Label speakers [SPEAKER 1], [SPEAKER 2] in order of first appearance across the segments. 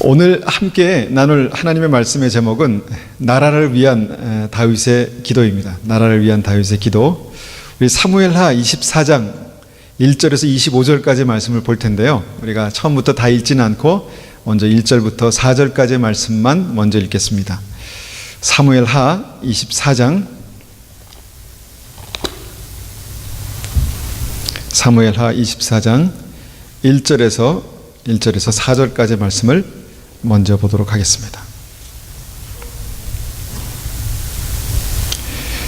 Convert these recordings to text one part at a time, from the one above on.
[SPEAKER 1] 오늘 함께 나눌 하나님의 말씀의 제목은 나라를 위한 다윗의 기도입니다. 나라를 위한 다윗의 기도. 우리 사무엘하 24장 1절에서 25절까지 말씀을 볼 텐데요. 우리가 처음부터 다 읽지는 않고 먼저 1절부터 4절까지의 말씀만 먼저 읽겠습니다. 사무엘하 24장 1절에서 4절까지의 말씀을 먼저 보도록 하겠습니다.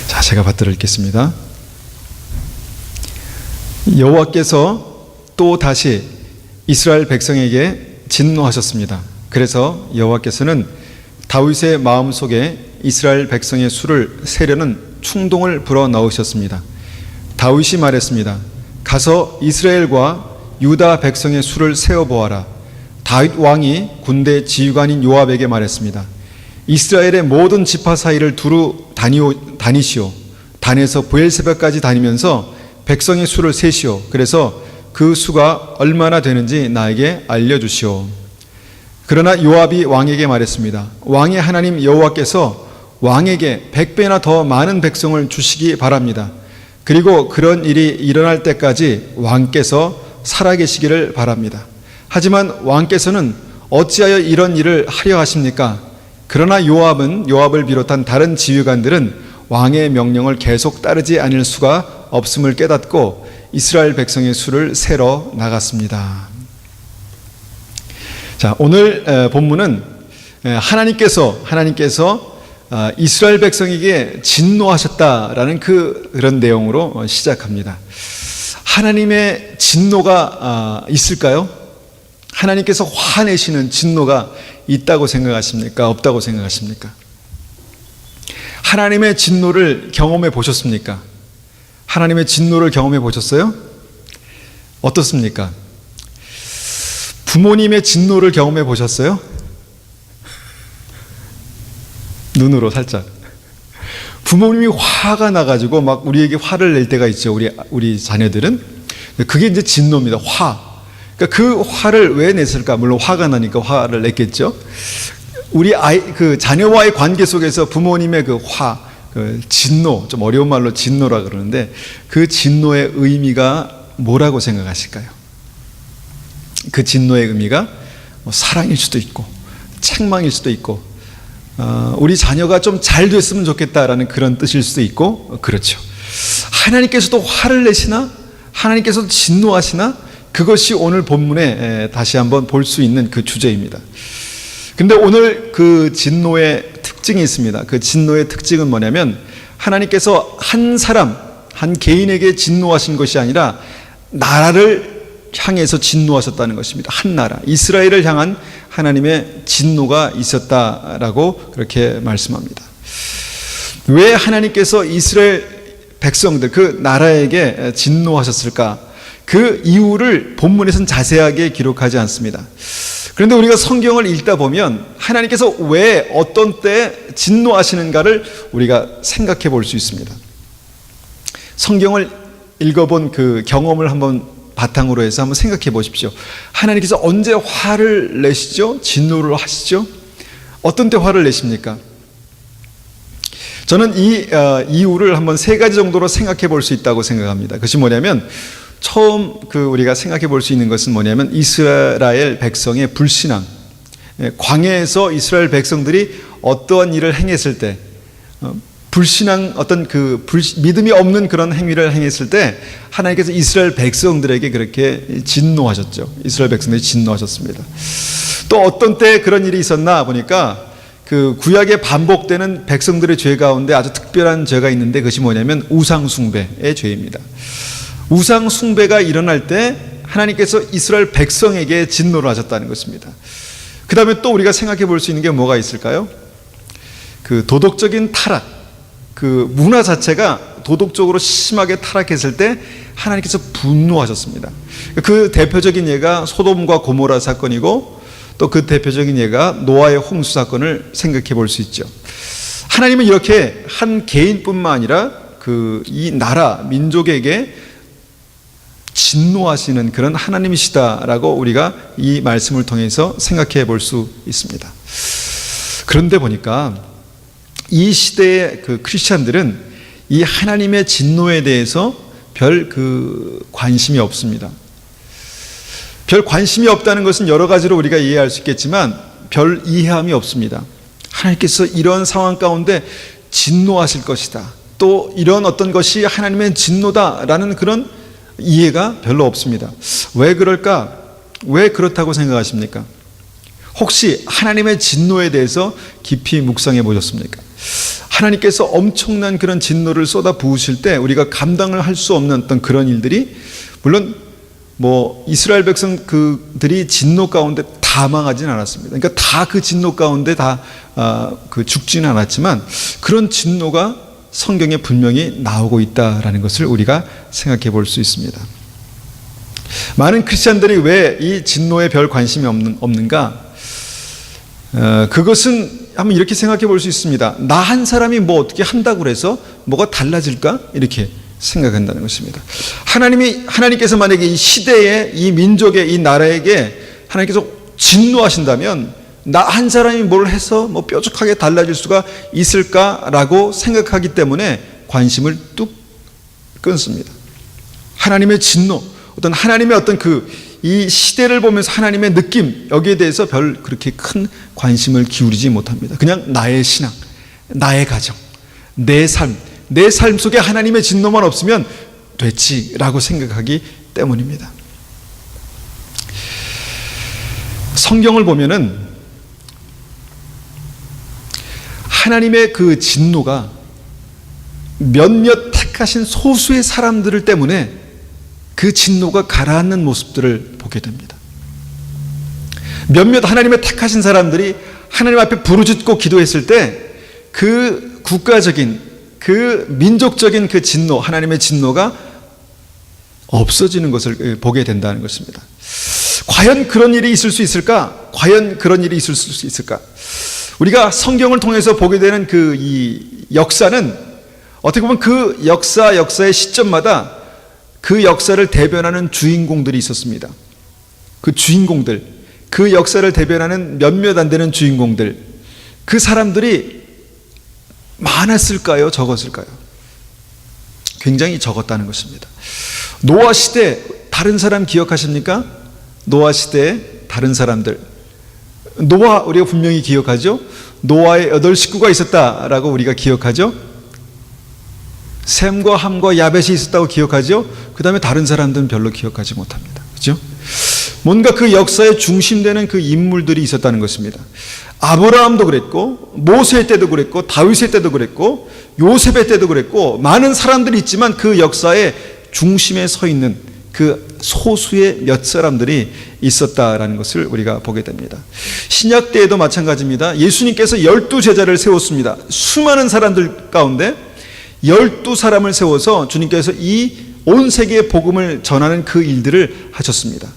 [SPEAKER 1] 자, 제가 받들어 읽겠습니다. 여호와께서 또 다시 이스라엘 백성에게 진노하셨습니다. 그래서 여호와께서는 다윗의 마음속에 이스라엘 백성의 수를 세려는 충동을 불어넣으셨습니다. 다윗이 말했습니다. 가서 이스라엘과 유다 백성의 수를 세어보아라. 다윗 왕이 군대 지휘관인 요압에게 말했습니다. 이스라엘의 모든 지파 사이를 두루 다니시오. 단에서 브엘세바까지 다니면서 백성의 수를 세시오. 그래서 그 수가 얼마나 되는지 나에게 알려주시오. 그러나 요압이 왕에게 말했습니다. 왕의 하나님 여호와께서 왕에게 100배나 더 많은 백성을 주시기 바랍니다. 그리고 그런 일이 일어날 때까지 왕께서 살아계시기를 바랍니다. 하지만 왕께서는 어찌하여 이런 일을 하려 하십니까? 그러나 요압을 비롯한 다른 지휘관들은 왕의 명령을 계속 따르지 않을 수가 없음을 깨닫고 이스라엘 백성의 수를 세러 나갔습니다. 자, 오늘 본문은 하나님께서 이스라엘 백성에게 진노하셨다라는 그런 내용으로 시작합니다. 하나님의 진노가 있을까요? 하나님께서 화내시는 진노가 있다고 생각하십니까? 없다고 생각하십니까? 하나님의 진노를 경험해 보셨습니까? 하나님의 진노를 경험해 보셨어요? 어떻습니까? 부모님의 진노를 경험해 보셨어요? 눈으로 살짝. 부모님이 화가 나가지고 막 우리에게 화를 낼 때가 있죠. 우리 자녀들은. 그게 이제 진노입니다. 화. 그러니까 그 화를 왜 냈을까? 물론 화가 나니까 화를 냈겠죠. 우리 자녀와의 관계 속에서 부모님의 그 화, 그 진노, 좀 어려운 말로 진노라 그러는데 그 진노의 의미가 뭐라고 생각하실까요? 그 진노의 의미가 사랑일 수도 있고 책망일 수도 있고 우리 자녀가 좀 잘 됐으면 좋겠다라는 그런 뜻일 수도 있고 그렇죠. 하나님께서도 화를 내시나? 하나님께서도 진노하시나? 그것이 오늘 본문에 다시 한번 볼 수 있는 그 주제입니다. 근데 오늘 그 진노의 특징이 있습니다. 그 진노의 특징은 뭐냐면 하나님께서 한 개인에게 진노하신 것이 아니라 나라를 향해서 진노하셨다는 것입니다. 한 나라, 이스라엘을 향한 하나님의 진노가 있었다라고 그렇게 말씀합니다. 왜 하나님께서 이스라엘 백성들, 그 나라에게 진노하셨을까? 그 이유를 본문에서는 자세하게 기록하지 않습니다. 그런데 우리가 성경을 읽다 보면 하나님께서 왜 어떤 때 진노하시는가를 우리가 생각해 볼 수 있습니다. 성경을 읽어본 그 경험을 한번 바탕으로 해서 한번 생각해 보십시오. 하나님께서 언제 화를 내시죠? 진노를 하시죠? 어떤 때 화를 내십니까? 저는 이 이유를 한번 세 가지 정도로 생각해 볼 수 있다고 생각합니다. 그것이 뭐냐면 처음 우리가 생각해 볼 수 있는 것은 뭐냐면 이스라엘 백성의 불신앙. 광야에서 이스라엘 백성들이 어떠한 일을 행했을 때 불신앙 믿음이 없는 그런 행위를 행했을 때 하나님께서 이스라엘 백성들에게 그렇게 진노하셨죠. 이스라엘 백성들이 진노하셨습니다. 또 어떤 때 그런 일이 있었나 보니까 그 구약에 반복되는 백성들의 죄 가운데 아주 특별한 죄가 있는데 그것이 뭐냐면 우상 숭배의 죄입니다. 우상 숭배가 일어날 때 하나님께서 이스라엘 백성에게 진노를 하셨다는 것입니다. 그 다음에 또 우리가 생각해 볼 수 있는 게 뭐가 있을까요? 그 도덕적인 타락, 그 문화 자체가 도덕적으로 심하게 타락했을 때 하나님께서 분노하셨습니다. 그 대표적인 예가 소돔과 고모라 사건이고 또 그 대표적인 예가 노아의 홍수 사건을 생각해 볼 수 있죠. 하나님은 이렇게 한 개인뿐만 아니라 이 나라 민족에게 진노하시는 그런 하나님이시다라고 우리가 이 말씀을 통해서 생각해 볼 수 있습니다. 그런데 보니까 이 시대의 그 크리스찬들은 이 하나님의 진노에 대해서 별 관심이 없습니다. 별 관심이 없다는 것은 여러 가지로 우리가 이해할 수 있겠지만 별 이해함이 없습니다. 하나님께서 이런 상황 가운데 진노하실 것이다. 또 이런 어떤 것이 하나님의 진노다라는 그런 이해가 별로 없습니다. 왜 그럴까? 왜 그렇다고 생각하십니까? 혹시 하나님의 진노에 대해서 깊이 묵상해 보셨습니까? 하나님께서 엄청난 그런 진노를 쏟아 부으실 때 우리가 감당을 할 수 없는 어떤 그런 일들이, 물론 이스라엘 백성 그들이 진노 가운데 다 망하진 않았습니다. 그러니까 다 그 진노 가운데 다 죽지는 않았지만 그런 진노가 성경에 분명히 나오고 있다라는 것을 우리가 생각해 볼 수 있습니다. 많은 크리스찬들이 왜 이 진노에 별 관심이 없는가? 그것은 한번 이렇게 생각해 볼 수 있습니다. 나 한 사람이 어떻게 한다고 해서 뭐가 달라질까? 이렇게 생각한다는 것입니다. 하나님께서 만약에 이 시대에, 이 민족의, 이 나라에게 하나님께서 진노하신다면 나 한 사람이 뭘 해서 뾰족하게 달라질 수가 있을까라고 생각하기 때문에 관심을 뚝 끊습니다. 하나님의 진노, 어떤 하나님의 어떤 이 시대를 보면서 하나님의 느낌, 여기에 대해서 별 그렇게 큰 관심을 기울이지 못합니다. 그냥 나의 신앙, 나의 가정, 내 삶 속에 하나님의 진노만 없으면 됐지라고 생각하기 때문입니다. 성경을 보면은 하나님의 그 진노가 몇몇 택하신 소수의 사람들 때문에 그 진노가 가라앉는 모습들을 보게 됩니다. 몇몇 하나님의 택하신 사람들이 하나님 앞에 부르짖고 기도했을 때 그 국가적인, 그 민족적인 그 진노, 하나님의 진노가 없어지는 것을 보게 된다는 것입니다. 과연 그런 일이 있을 수 있을까? 과연 그런 일이 있을 수 있을까? 우리가 성경을 통해서 보게 되는 이 역사는 어떻게 보면 그 역사의 시점마다 그 역사를 대변하는 주인공들이 있었습니다. 그 주인공들, 그 역사를 대변하는 몇몇 안 되는 주인공들, 그 사람들이 많았을까요? 적었을까요? 굉장히 적었다는 것입니다. 노아 시대 다른 사람 기억하십니까? 노아 시대의 다른 사람들. 노아 우리가 분명히 기억하죠? 노아의 8식구가 있었다라고 우리가 기억하죠? 셈과 함과 야벳이 있었다고 기억하죠? 그 다음에 다른 사람들은 별로 기억하지 못합니다. 그렇죠? 뭔가 그 역사의 중심되는 그 인물들이 있었다는 것입니다. 아브라함도 그랬고, 모세 때도 그랬고, 다윗의 때도 그랬고, 요셉의 때도 그랬고, 많은 사람들이 있지만 그 역사의 중심에 서 있는 그 소수의 몇 사람들이 있었다라는 것을 우리가 보게 됩니다. 신약 때에도 마찬가지입니다. 예수님께서 12제자를 세웠습니다. 수많은 사람들 가운데 12사람을 세워서 주님께서 이 온 세계에 복음을 전하는 그 일들을 하셨습니다.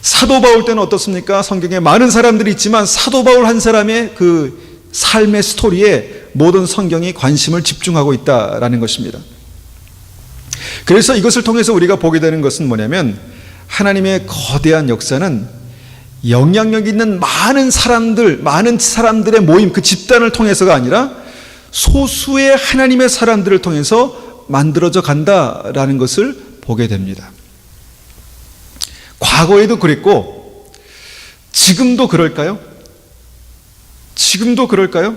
[SPEAKER 1] 사도 바울 때는 어떻습니까? 성경에 많은 사람들이 있지만 사도 바울 한 사람의 그 삶의 스토리에 모든 성경이 관심을 집중하고 있다라는 것입니다. 그래서 이것을 통해서 우리가 보게 되는 것은 뭐냐면 하나님의 거대한 역사는 영향력 있는 많은 사람들의 모임, 그 집단을 통해서가 아니라 소수의 하나님의 사람들을 통해서 만들어져 간다라는 것을 보게 됩니다. 과거에도 그랬고 지금도 그럴까요? 지금도 그럴까요?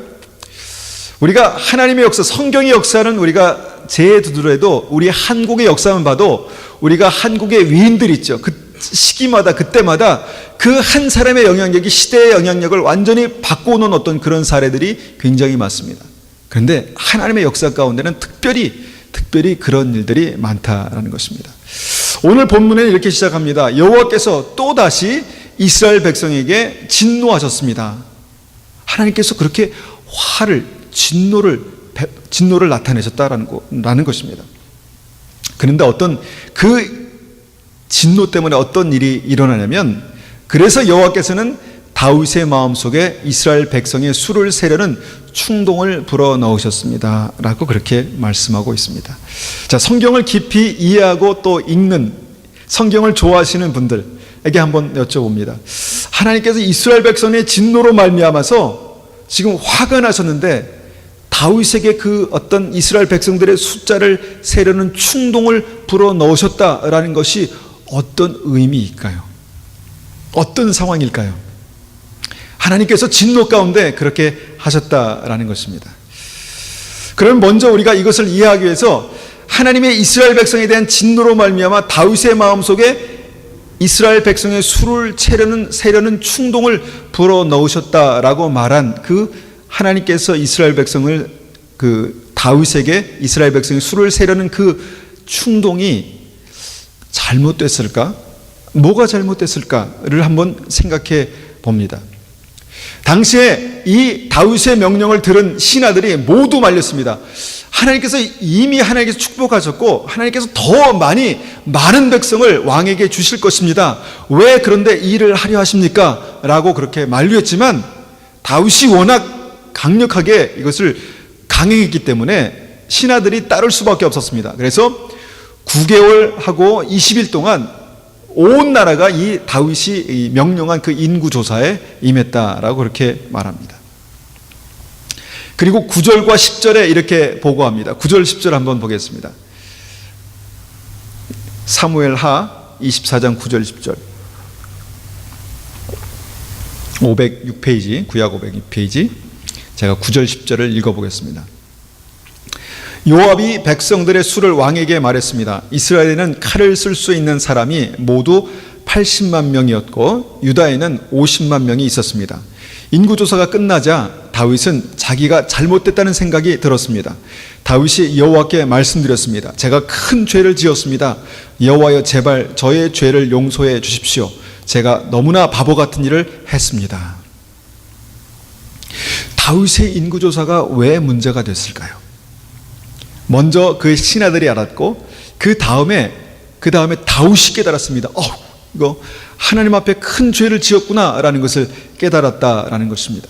[SPEAKER 1] 우리가 하나님의 역사, 성경의 역사는 우리가 재두드려도 우리 한국의 역사만 봐도 우리가 한국의 위인들 있죠. 그 시기마다 그때마다 그 한 사람의 영향력이 시대의 영향력을 완전히 바꿔놓은 어떤 그런 사례들이 굉장히 많습니다. 그런데 하나님의 역사 가운데는 특별히 그런 일들이 많다라는 것입니다. 오늘 본문에는 이렇게 시작합니다. 여호와께서 또다시 이스라엘 백성에게 진노하셨습니다. 하나님께서 그렇게 진노를 나타내셨다라는 것입니다. 그런데 그 진노 때문에 어떤 일이 일어나냐면, 그래서 여호와께서는 다윗의 마음속에 이스라엘 백성의 수를 세려는 충동을 불어넣으셨습니다 라고 그렇게 말씀하고 있습니다. 자, 성경을 깊이 이해하고 또 읽는 성경을 좋아하시는 분들에게 한번 여쭤봅니다. 하나님께서 이스라엘 백성의 진노로 말미암아서 지금 화가 나셨는데 다윗에게 그 어떤 이스라엘 백성들의 숫자를 세려는 충동을 불어넣으셨다라는 것이 어떤 의미일까요? 어떤 상황일까요? 하나님께서 진노 가운데 그렇게 하셨다라는 것입니다. 그럼 먼저 우리가 이것을 이해하기 위해서 하나님의 이스라엘 백성에 대한 진노로 말미암아 다윗의 마음속에 이스라엘 백성의 수를 세려는 충동을 불어넣으셨다라고 말한 그 하나님께서 이스라엘 백성을 다윗에게 이스라엘 백성의 수를 세려는 그 충동이 잘못됐을까? 뭐가 잘못됐을까를 한번 생각해 봅니다. 당시에 이 다윗의 명령을 들은 신하들이 모두 말렸습니다. 하나님께서 이미 하나님께서 축복하셨고 하나님께서 더 많은 백성을 왕에게 주실 것입니다. 왜 그런데 이 일을 하려 하십니까? 라고 그렇게 만류했지만 다윗이 워낙 강력하게 이것을 강행했기 때문에 신하들이 따를 수밖에 없었습니다. 그래서 9개월하고 20일 동안 온 나라가 이 다윗이 명령한 그 인구조사에 임했다라고 그렇게 말합니다. 그리고 9절과 10절에 이렇게 보고합니다. 9절 10절 한번 보겠습니다. 사무엘하 24장 9절 10절 506페이지 구약 506페이지 제가 9절 10절을 읽어보겠습니다. 요압이 백성들의 수를 왕에게 말했습니다. 이스라엘에는 칼을 쓸 수 있는 사람이 모두 80만 명이었고 유다에는 50만 명이 있었습니다. 인구조사가 끝나자 다윗은 자기가 잘못됐다는 생각이 들었습니다. 다윗이 여호와께 말씀드렸습니다. 제가 큰 죄를 지었습니다. 여호와여 제발 저의 죄를 용서해 주십시오. 제가 너무나 바보 같은 일을 했습니다. 다윗의 인구조사가 왜 문제가 됐을까요? 먼저 그 신하들이 알았고 그 다음에 다윗이 깨달았습니다. 이거 하나님 앞에 큰 죄를 지었구나라는 것을 깨달았다라는 것입니다.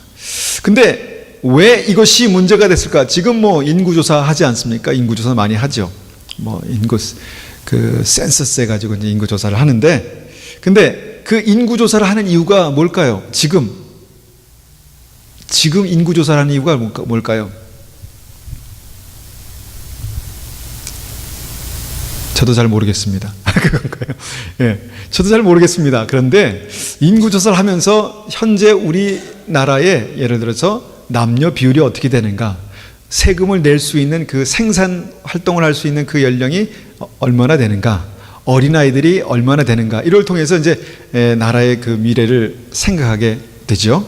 [SPEAKER 1] 근데 왜 이것이 문제가 됐을까? 지금 인구조사 하지 않습니까? 인구조사 많이 하죠. 센서스 해가지고 이제 인구조사를 하는데, 근데 그 인구조사를 하는 이유가 뭘까요? 지금 인구조사를 하는 이유가 뭘까요? 저도 잘 모르겠습니다. 그건가요? 예, 저도 잘 모르겠습니다. 그런데 인구조사를 하면서 현재 우리나라의 예를 들어서 남녀 비율이 어떻게 되는가, 세금을 낼 수 있는 그 생산 활동을 할 수 있는 그 연령이 얼마나 되는가, 어린아이들이 얼마나 되는가, 이걸 통해서 이제 나라의 그 미래를 생각하게 되죠.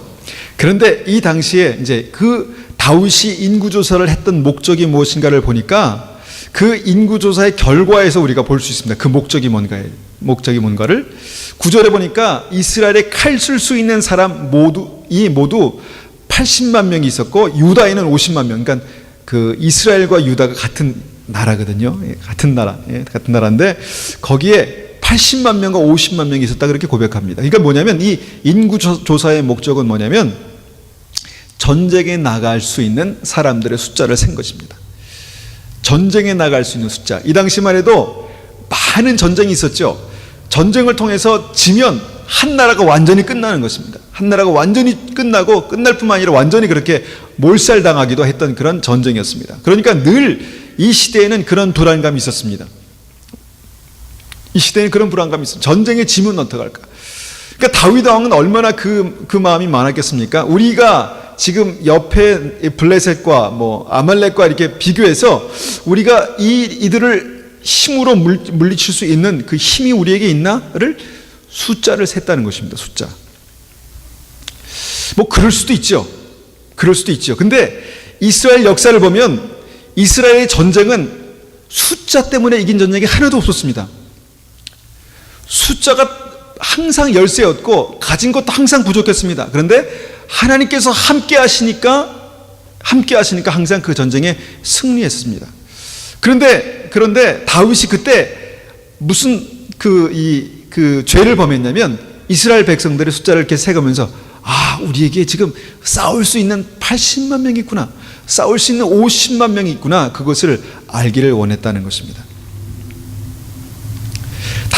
[SPEAKER 1] 그런데 이 당시에 이제 그 다윗이 인구조사를 했던 목적이 무엇인가를 보니까 그 인구조사의 결과에서 우리가 볼 수 있습니다. 그 목적이 뭔가를 9절에 보니까 이스라엘에 칼 쓸 수 있는 사람 모두 80만 명이 있었고 유다에는 50만 명. 그러니까 그 이스라엘과 유다가 같은 나라거든요. 같은 나라인데 거기에 80만 명과 50만 명이 있었다 그렇게 고백합니다. 그러니까 뭐냐면 이 인구조사의 목적은 뭐냐면 전쟁에 나갈 수 있는 사람들의 숫자를 센 것입니다. 전쟁에 나갈 수 있는 숫자. 이 당시만 해도 많은 전쟁이 있었죠. 전쟁을 통해서 지면 한 나라가 완전히 끝나는 것입니다. 한 나라가 완전히 끝나고 끝날 뿐만 아니라 완전히 그렇게 몰살당하기도 했던 그런 전쟁이었습니다. 그러니까 늘 이 시대에는 그런 불안감이 있었습니다. 이 시대에는 그런 불안감이 있었어요. 전쟁에 지면 어떡할까? 그러니까 다윗 왕은 얼마나 그 마음이 많았겠습니까? 우리가 지금 옆에 블레셋과 아말렉과 이렇게 비교해서 우리가 이들을 힘으로 물리칠 수 있는 그 힘이 우리에게 있나를 숫자를 셌다는 것입니다. 숫자. 그럴 수도 있죠. 근데 이스라엘 역사를 보면 이스라엘의 전쟁은 숫자 때문에 이긴 전쟁이 하나도 없었습니다. 숫자가 항상 열세였고 가진 것도 항상 부족했습니다. 그런데 하나님께서 함께 하시니까 항상 그 전쟁에 승리했습니다. 그런데 다윗이 그때 무슨 그 죄를 범했냐면 이스라엘 백성들의 숫자를 이렇게 세가면서 우리에게 지금 싸울 수 있는 80만 명이 있구나, 싸울 수 있는 50만 명이 있구나, 그것을 알기를 원했다는 것입니다.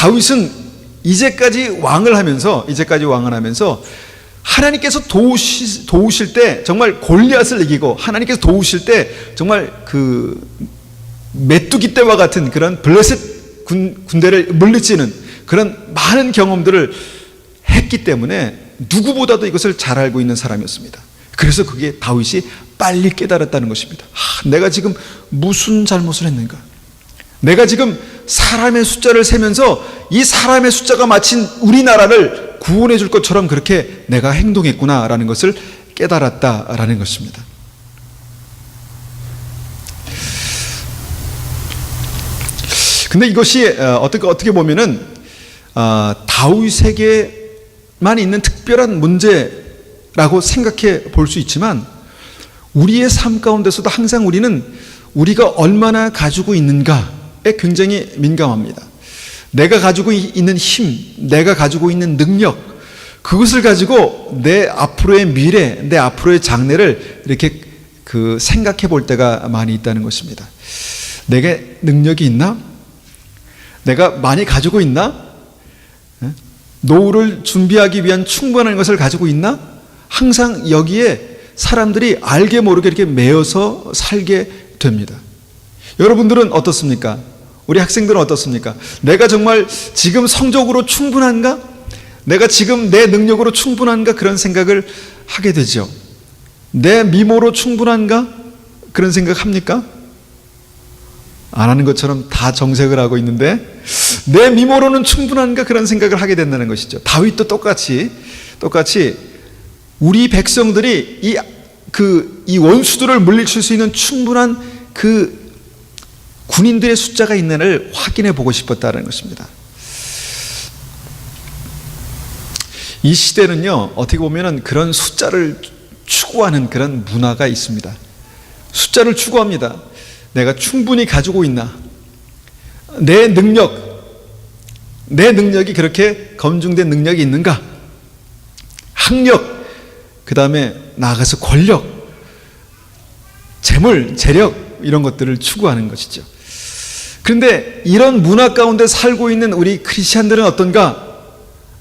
[SPEAKER 1] 다윗은 이제까지 왕을 하면서 하나님께서 도우실 때 정말 골리앗을 이기고, 하나님께서 도우실 때 정말 그 메뚜기 떼와 같은 그런 블레셋 군대를 물리치는 그런 많은 경험들을 했기 때문에 누구보다도 이것을 잘 알고 있는 사람이었습니다. 그래서 그게 다윗이 빨리 깨달았다는 것입니다. 내가 지금 무슨 잘못을 했는가? 내가 지금 사람의 숫자를 세면서 이 사람의 숫자가 마치 우리나라를 구원해 줄 것처럼 그렇게 내가 행동했구나라는 것을 깨달았다라는 것입니다. 근데 이것이 어떻게 보면은 다윗에게만 있는 특별한 문제라고 생각해 볼 수 있지만, 우리의 삶 가운데서도 항상 우리는 우리가 얼마나 가지고 있는가에 굉장히 민감합니다. 내가 가지고 있는 힘, 내가 가지고 있는 능력, 그것을 가지고 내 앞으로의 미래, 내 앞으로의 장래를 이렇게 생각해 볼 때가 많이 있다는 것입니다. 내게 능력이 있나? 내가 많이 가지고 있나? 노후를 준비하기 위한 충분한 것을 가지고 있나? 항상 여기에 사람들이 알게 모르게 이렇게 매여서 살게 됩니다. 여러분들은 어떻습니까? 우리 학생들은 어떻습니까? 내가 정말 지금 성적으로 충분한가? 내가 지금 내 능력으로 충분한가? 그런 생각을 하게 되죠. 내 미모로 충분한가? 그런 생각 합니까? 안 하는 것처럼 다 정색을 하고 있는데, 내 미모로는 충분한가? 그런 생각을 하게 된다는 것이죠. 다윗도 똑같이 우리 백성들이 이 원수들을 물리칠 수 있는 충분한 그 군인들의 숫자가 있는지를 확인해 보고 싶었다는 것입니다. 이 시대는요, 어떻게 보면은 그런 숫자를 추구하는 그런 문화가 있습니다. 숫자를 추구합니다. 내가 충분히 가지고 있나? 내 능력이 그렇게 검증된 능력이 있는가? 학력, 그 다음에 나아가서 권력, 재물, 재력, 이런 것들을 추구하는 것이죠. 그런데 이런 문화 가운데 살고 있는 우리 크리스찬들은 어떤가?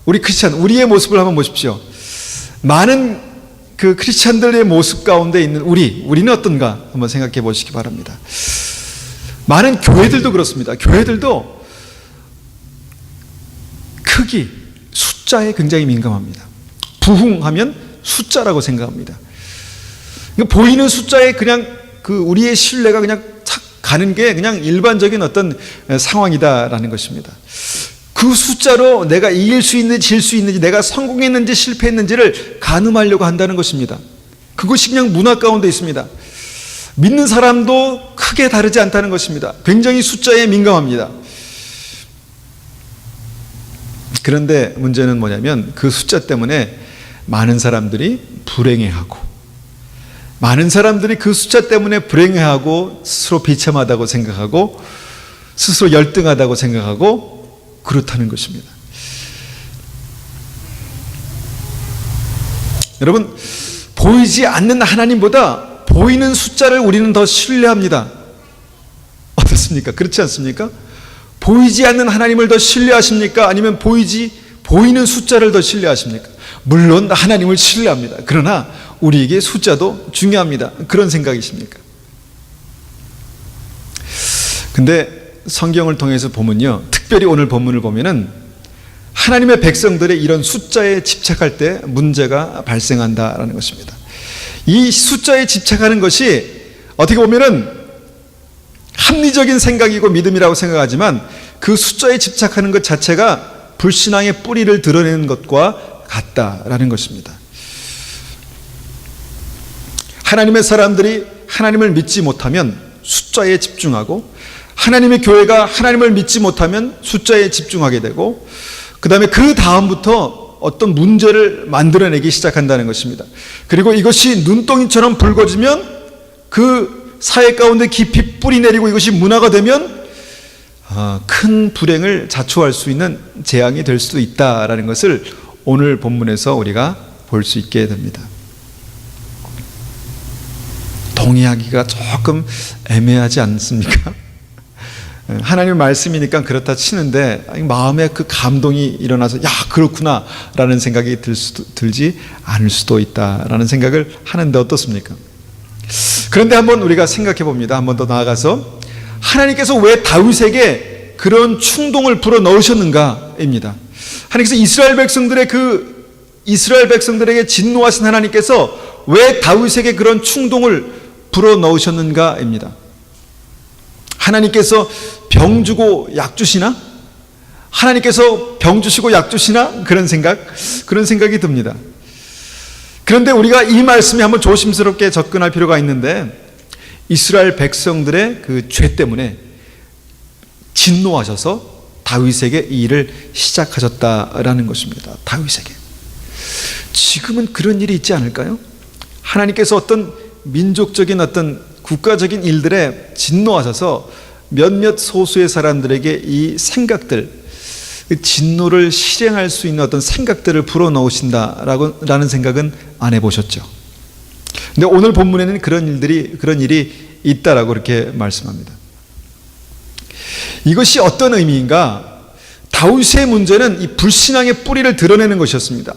[SPEAKER 1] 우리의 모습을 한번 보십시오. 많은 그 크리스찬들의 모습 가운데 있는 우리는 어떤가? 한번 생각해 보시기 바랍니다. 많은 교회들도 그렇습니다. 교회들도 크기, 숫자에 굉장히 민감합니다. 부흥하면 숫자라고 생각합니다. 보이는 숫자에 그냥 우리의 신뢰가 그냥 착 가는 게 그냥 일반적인 어떤 상황이다라는 것입니다. 그 숫자로 내가 이길 수 있는지 질 수 있는지, 내가 성공했는지 실패했는지를 가늠하려고 한다는 것입니다. 그것이 그냥 문화 가운데 있습니다. 믿는 사람도 크게 다르지 않다는 것입니다. 굉장히 숫자에 민감합니다. 그런데 문제는 뭐냐면, 그 숫자 때문에 많은 사람들이 불행해하고, 많은 사람들이 그 숫자 때문에 불행해하고, 스스로 비참하다고 생각하고, 스스로 열등하다고 생각하고, 그렇다는 것입니다. 여러분, 보이지 않는 하나님보다 보이는 숫자를 우리는 더 신뢰합니다. 어떻습니까? 그렇지 않습니까? 보이지 않는 하나님을 더 신뢰하십니까? 아니면 보이는 숫자를 더 신뢰하십니까? 물론 하나님을 신뢰합니다. 그러나 우리에게 숫자도 중요합니다. 그런 생각이십니까? 근데 성경을 통해서 보면요, 특별히 오늘 본문을 보면은 하나님의 백성들의 이런 숫자에 집착할 때 문제가 발생한다라는 것입니다. 이 숫자에 집착하는 것이 어떻게 보면은 합리적인 생각이고 믿음이라고 생각하지만, 그 숫자에 집착하는 것 자체가 불신앙의 뿌리를 드러내는 것과 같다라는 것입니다. 하나님의 사람들이 하나님을 믿지 못하면 숫자에 집중하고, 하나님의 교회가 하나님을 믿지 못하면 숫자에 집중하게 되고, 그 다음에 그 다음부터 어떤 문제를 만들어내기 시작한다는 것입니다. 그리고 이것이 눈덩이처럼 불거지면 그 사회 가운데 깊이 뿌리 내리고 이것이 문화가 되면 큰 불행을 자초할 수 있는 재앙이 될 수도 있다라는 것을 오늘 본문에서 우리가 볼 수 있게 됩니다. 동의하기가 조금 애매하지 않습니까? 하나님의 말씀이니까 그렇다 치는데 마음에 그 감동이 일어나서 야 그렇구나 라는 생각이 들지 않을 수도 있다라는 생각을 하는데 어떻습니까? 그런데 한번 우리가 생각해 봅니다. 한번 더 나아가서 하나님께서 왜 다윗에게 그런 충동을 불어넣으셨는가입니다. 하나님께서 이스라엘 백성들에게 진노하신 하나님께서 왜 다윗에게 그런 충동을 불어넣으셨는가입니다. 하나님께서 병 주고 약 주시나? 하나님께서 병 주시고 약 주시나? 그런 생각이 듭니다. 그런데 우리가 이 말씀에 한번 조심스럽게 접근할 필요가 있는데 이스라엘 백성들의 그 죄 때문에 진노하셔서 다윗에게 이 일을 시작하셨다라는 것입니다. 다윗에게. 지금은 그런 일이 있지 않을까요? 하나님께서 어떤 민족적인 어떤 국가적인 일들에 진노하셔서 몇몇 소수의 사람들에게 이 생각들, 진노를 실행할 수 있는 어떤 생각들을 불어넣으신다라는 생각은 안 해보셨죠. 근데 오늘 본문에는 그런 일이 있다라고 그렇게 말씀합니다. 이것이 어떤 의미인가? 다윗의 문제는 이 불신앙의 뿌리를 드러내는 것이었습니다.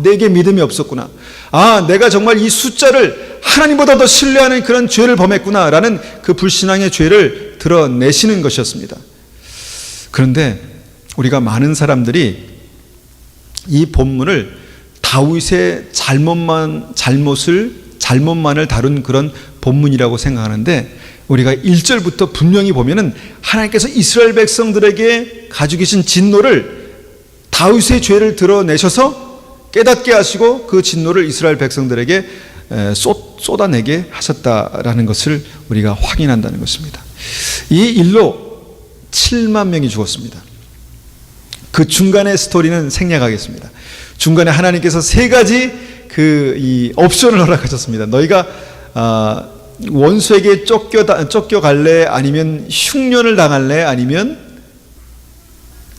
[SPEAKER 1] 내게 믿음이 없었구나. 내가 정말 이 숫자를 하나님보다 더 신뢰하는 그런 죄를 범했구나 라는 그 불신앙의 죄를 드러내시는 것이었습니다. 그런데 우리가 많은 사람들이 이 본문을 다윗의 잘못만을 다룬 그런 본문이라고 생각하는데 우리가 1절부터 분명히 보면은 하나님께서 이스라엘 백성들에게 가지고 계신 진노를 다윗의 죄를 드러내셔서 깨닫게 하시고 그 진노를 이스라엘 백성들에게 쏟아내게 하셨다라는 것을 우리가 확인한다는 것입니다. 이 일로 7만 명이 죽었습니다. 그 중간의 스토리는 생략하겠습니다. 중간에 하나님께서 3가지 이 옵션을 허락하셨습니다. 너희가 원수에게 쫓겨갈래? 아니면 흉년을 당할래? 아니면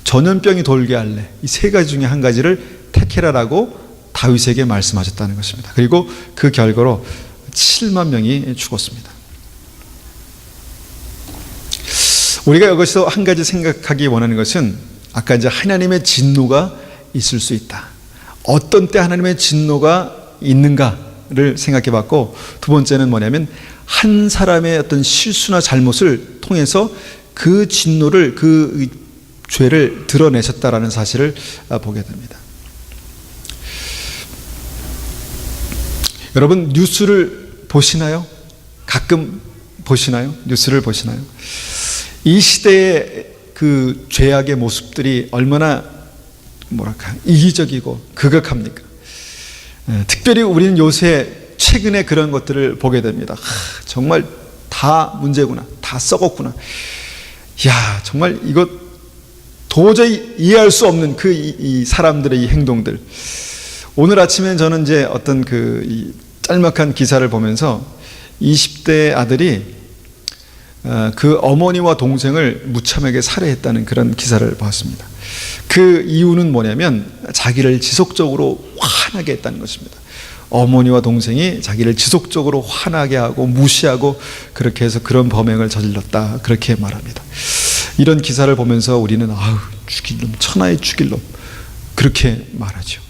[SPEAKER 1] 전염병이 돌게 할래? 이 3가지 중에 한 가지를 택해라라고 다윗에게 말씀하셨다는 것입니다. 그리고 그 결과로 7만 명이 죽었습니다. 우리가 여기서 한 가지 생각하기 원하는 것은 아까 이제 하나님의 진노가 있을 수 있다. 어떤 때 하나님의 진노가 있는가를 생각해 봤고, 두 번째는 뭐냐면 한 사람의 어떤 실수나 잘못을 통해서 그 진노를, 그 죄를 드러내셨다라는 사실을 보게 됩니다. 여러분 뉴스를 보시나요? 가끔 보시나요? 뉴스를 보시나요? 이 시대의 그 죄악의 모습들이 얼마나 이기적이고 극악합니까? 특별히 우리는 요새 최근에 그런 것들을 보게 됩니다. 정말 다 문제구나, 다 썩었구나. 정말 이거 도저히 이해할 수 없는 이 사람들의 이 행동들. 오늘 아침에 저는 이제 어떤 이 짤막한 기사를 보면서 20대 아들이 그 어머니와 동생을 무참하게 살해했다는 그런 기사를 봤습니다. 그 이유는 뭐냐면 자기를 지속적으로 화나게 했다는 것입니다. 어머니와 동생이 자기를 지속적으로 화나게 하고 무시하고 그렇게 해서 그런 범행을 저질렀다, 그렇게 말합니다. 이런 기사를 보면서 우리는 죽일 놈, 천하의 죽일 놈, 그렇게 말하죠.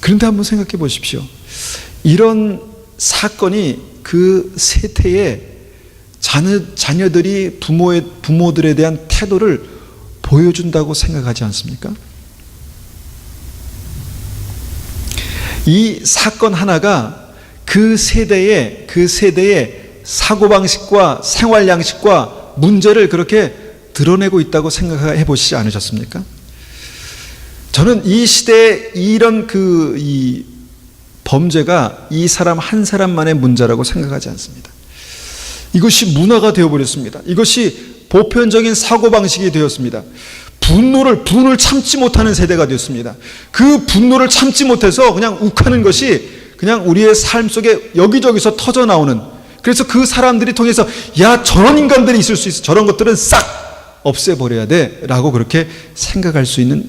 [SPEAKER 1] 그런데 한번 생각해 보십시오. 이런 사건이 그 세태에 자녀들이 부모들에 대한 태도를 보여준다고 생각하지 않습니까? 이 사건 하나가 그 세대의 사고방식과 생활 양식과 문제를 그렇게 드러내고 있다고 생각해 보시지 않으셨습니까? 저는 이 시대에 이런 이 범죄가 이 사람 한 사람만의 문제라고 생각하지 않습니다. 이것이 문화가 되어버렸습니다. 이것이 보편적인 사고방식이 되었습니다. 분노를 참지 못하는 세대가 되었습니다. 그 분노를 참지 못해서 그냥 욱하는 것이 그냥 우리의 삶 속에 여기저기서 터져 나오는, 그래서 그 사람들이 통해서 저런 인간들이 있을 수 있어, 저런 것들은 싹 없애버려야 돼 라고 그렇게 생각할 수 있는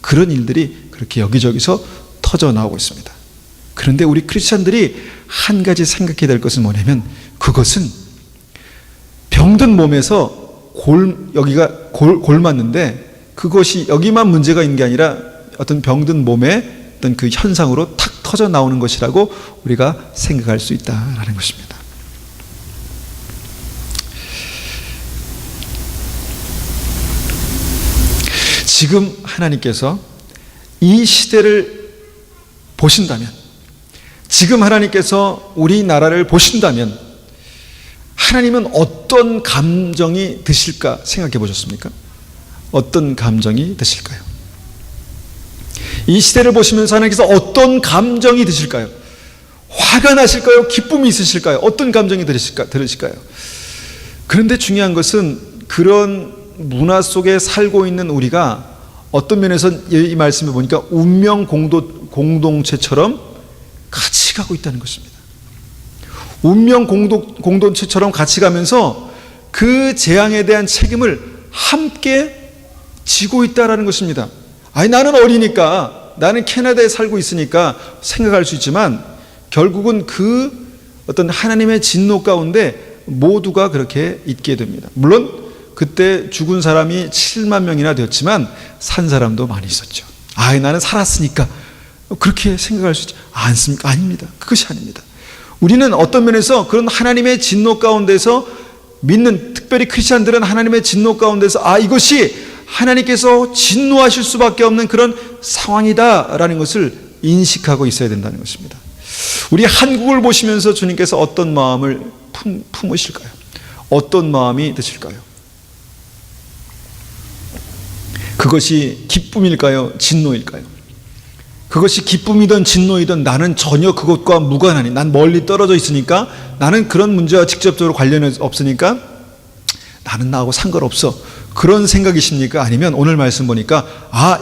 [SPEAKER 1] 그런 일들이 그렇게 여기저기서 터져 나오고 있습니다. 그런데 우리 크리스찬들이 한 가지 생각해야 될 것은 뭐냐면, 그것은 병든 몸에서 여기가 골맞는데 그것이 여기만 문제가 있는 게 아니라 어떤 병든 몸에 어떤 그 현상으로 탁 터져 나오는 것이라고 우리가 생각할 수 있다라는 것입니다. 지금 하나님께서 이 시대를 보신다면, 지금 하나님께서 우리나라를 보신다면 하나님은 어떤 감정이 드실까 생각해 보셨습니까? 어떤 감정이 드실까요? 이 시대를 보시면서 하나님께서 어떤 감정이 드실까요? 화가 나실까요? 기쁨이 있으실까요? 어떤 감정이 들으실까요? 그런데 중요한 것은 그런 문화 속에 살고 있는 우리가 어떤 면에서 이 말씀을 보니까 운명 공동체처럼 같이 가고 있다는 것입니다. 운명 공동체처럼 같이 가면서 그 재앙에 대한 책임을 함께 지고 있다는 것입니다. 아니, 나는 어리니까, 나는 캐나다에 살고 있으니까 생각할 수 있지만 결국은 그 어떤 하나님의 진노 가운데 모두가 그렇게 있게 됩니다. 물론 그때 죽은 사람이 7만 명이나 되었지만 산 사람도 많이 있었죠. 아이, 나는 살았으니까 그렇게 생각할 수 있지 않습니까? 아닙니다. 그것이 아닙니다. 우리는 어떤 면에서 그런 하나님의 진노 가운데서 믿는, 특별히 크리스찬들은 하나님의 진노 가운데서 이것이 하나님께서 진노하실 수밖에 없는 그런 상황이다라는 것을 인식하고 있어야 된다는 것입니다. 우리 한국을 보시면서 주님께서 어떤 마음을 품으실까요? 어떤 마음이 드실까요? 그것이 기쁨일까요? 진노일까요? 그것이 기쁨이든 진노이든 나는 전혀 그것과 무관하니, 난 멀리 떨어져 있으니까, 나는 그런 문제와 직접적으로 관련이 없으니까 나는 나하고 상관없어, 그런 생각이십니까? 아니면 오늘 말씀 보니까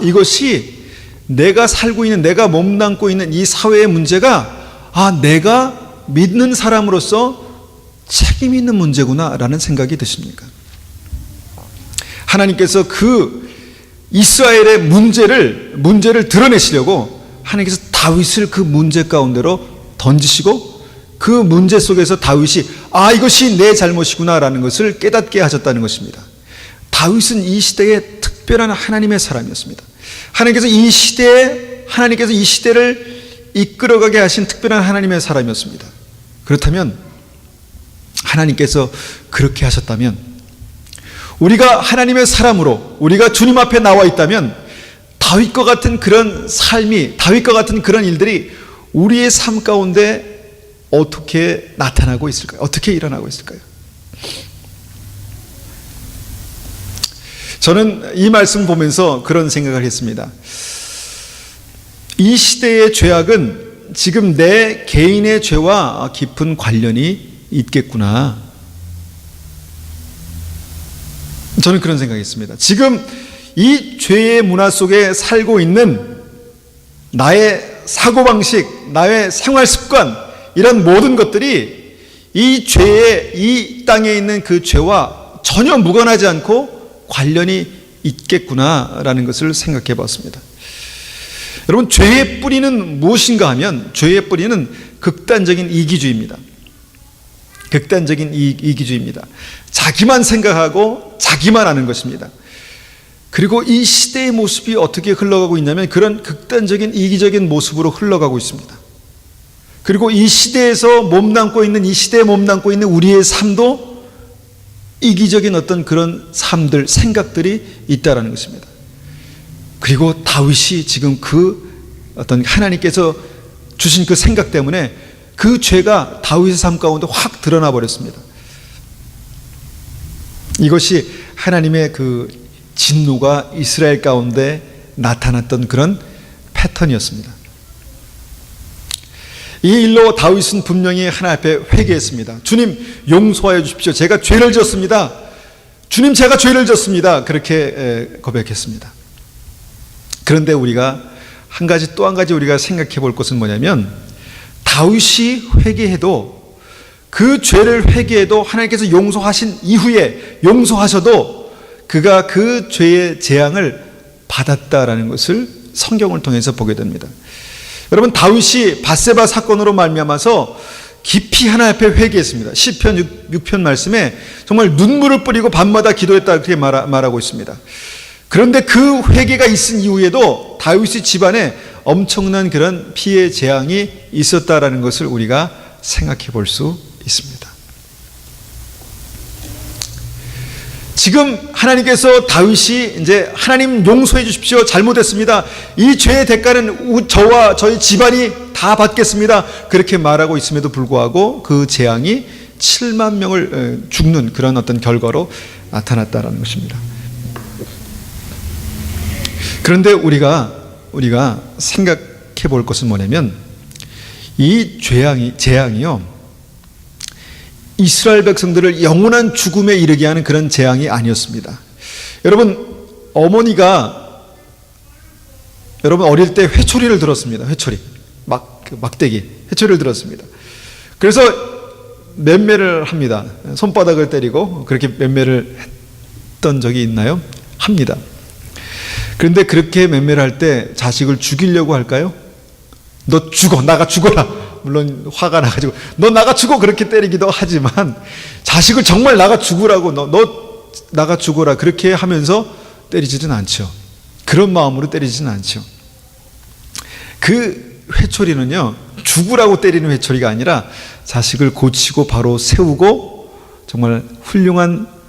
[SPEAKER 1] 이것이 내가 살고 있는, 내가 몸담고 있는 이 사회의 문제가 내가 믿는 사람으로서 책임 있는 문제구나 라는 생각이 드십니까? 하나님께서 그 이스라엘의 문제를 드러내시려고 하나님께서 다윗을 그 문제 가운데로 던지시고 그 문제 속에서 다윗이 이것이 내 잘못이구나 라는 것을 깨닫게 하셨다는 것입니다. 다윗은 이 시대의 특별한 하나님의 사람이었습니다. 하나님께서 이 시대를 이끌어가게 하신 특별한 하나님의 사람이었습니다. 그렇다면 하나님께서 그렇게 하셨다면 우리가 하나님의 사람으로 우리가 주님 앞에 나와 있다면 다윗과 같은 그런 삶이, 다윗과 같은 그런 일들이 우리의 삶 가운데 어떻게 나타나고 있을까요? 어떻게 일어나고 있을까요? 저는 이 말씀 보면서 그런 생각을 했습니다. 이 시대의 죄악은 지금 내 개인의 죄와 깊은 관련이 있겠구나. 저는 그런 생각이 있습니다. 지금 이 죄의 문화 속에 살고 있는 나의 사고방식, 나의 생활습관, 이런 모든 것들이 이 죄의, 이 땅에 있는 그 죄와 전혀 무관하지 않고 관련이 있겠구나라는 것을 생각해 봤습니다. 여러분, 죄의 뿌리는 무엇인가 하면 죄의 뿌리는 극단적인 이기주의입니다. 극단적인 이기주의입니다. 자기만 생각하고 자기만 아는 것입니다. 그리고 이 시대의 모습이 어떻게 흘러가고 있냐면 그런 극단적인 이기적인 모습으로 흘러가고 있습니다. 그리고 이 시대에서 몸담고 있는, 이 시대에 몸담고 있는 우리의 삶도 이기적인 어떤 그런 삶들, 생각들이 있다라는 것입니다. 그리고 다윗이 지금 그 어떤 하나님께서 주신 그 생각 때문에 그 죄가 다윗의 삶 가운데 확 드러나 버렸습니다. 이것이 하나님의 그 진노가 이스라엘 가운데 나타났던 그런 패턴이었습니다. 이 일로 다윗은 분명히 하나님 앞에 회개했습니다. 주님, 용서하여 주십시오. 제가 죄를 졌습니다. 주님, 제가 죄를 졌습니다. 그렇게 고백했습니다. 그런데 우리가 또 한 가지 우리가 생각해 볼 것은 뭐냐면, 다윗이 회개해도, 그 죄를 회개해도 하나님께서 용서하신 이후에 용서하셔도 그가 그 죄의 재앙을 받았다라는 것을 성경을 통해서 보게 됩니다. 여러분, 다윗이 밧세바 사건으로 말미암아서 깊이 하나님 앞에 회개했습니다. 시편 6편 말씀에 정말 눈물을 뿌리고 밤마다 기도했다 그렇게 말하고 있습니다. 그런데 그 회개가 있은 이후에도 다윗의 집안에 엄청난 그런 피해 재앙이 있었다라는 것을 우리가 생각해 볼 수 있습니다. 지금 하나님께서 다윗이 이제 하나님 용서해 주십시오. 잘못했습니다. 이 죄의 대가는 저와 저희 집안이 다 받겠습니다. 그렇게 말하고 있음에도 불구하고 그 재앙이 7만 명을 죽는 그런 어떤 결과로 나타났다는 것입니다. 그런데 우리가 생각해 볼 것은 뭐냐면 이 재앙이요. 이스라엘 백성들을 영원한 죽음에 이르게 하는 그런 재앙이 아니었습니다. 여러분, 여러분 어릴 때 회초리를 들었습니다. 회초리. 막대기. 회초리를 들었습니다. 그래서 맴매를 합니다. 손바닥을 때리고 그렇게 맴매를 했던 적이 있나요? 합니다. 그런데 그렇게 맴매를 할 때 자식을 죽이려고 할까요? 너 죽어, 나가 죽어라. 물론 화가 나가지고 너 나가 죽어 그렇게 때리기도 하지만 자식을 정말 나가 죽으라고 너 나가 죽어라 그렇게 하면서 때리지는 않죠. 그런 마음으로 때리지는 않죠. 그 회초리는요, 죽으라고 때리는 회초리가 아니라 자식을 고치고 바로 세우고 정말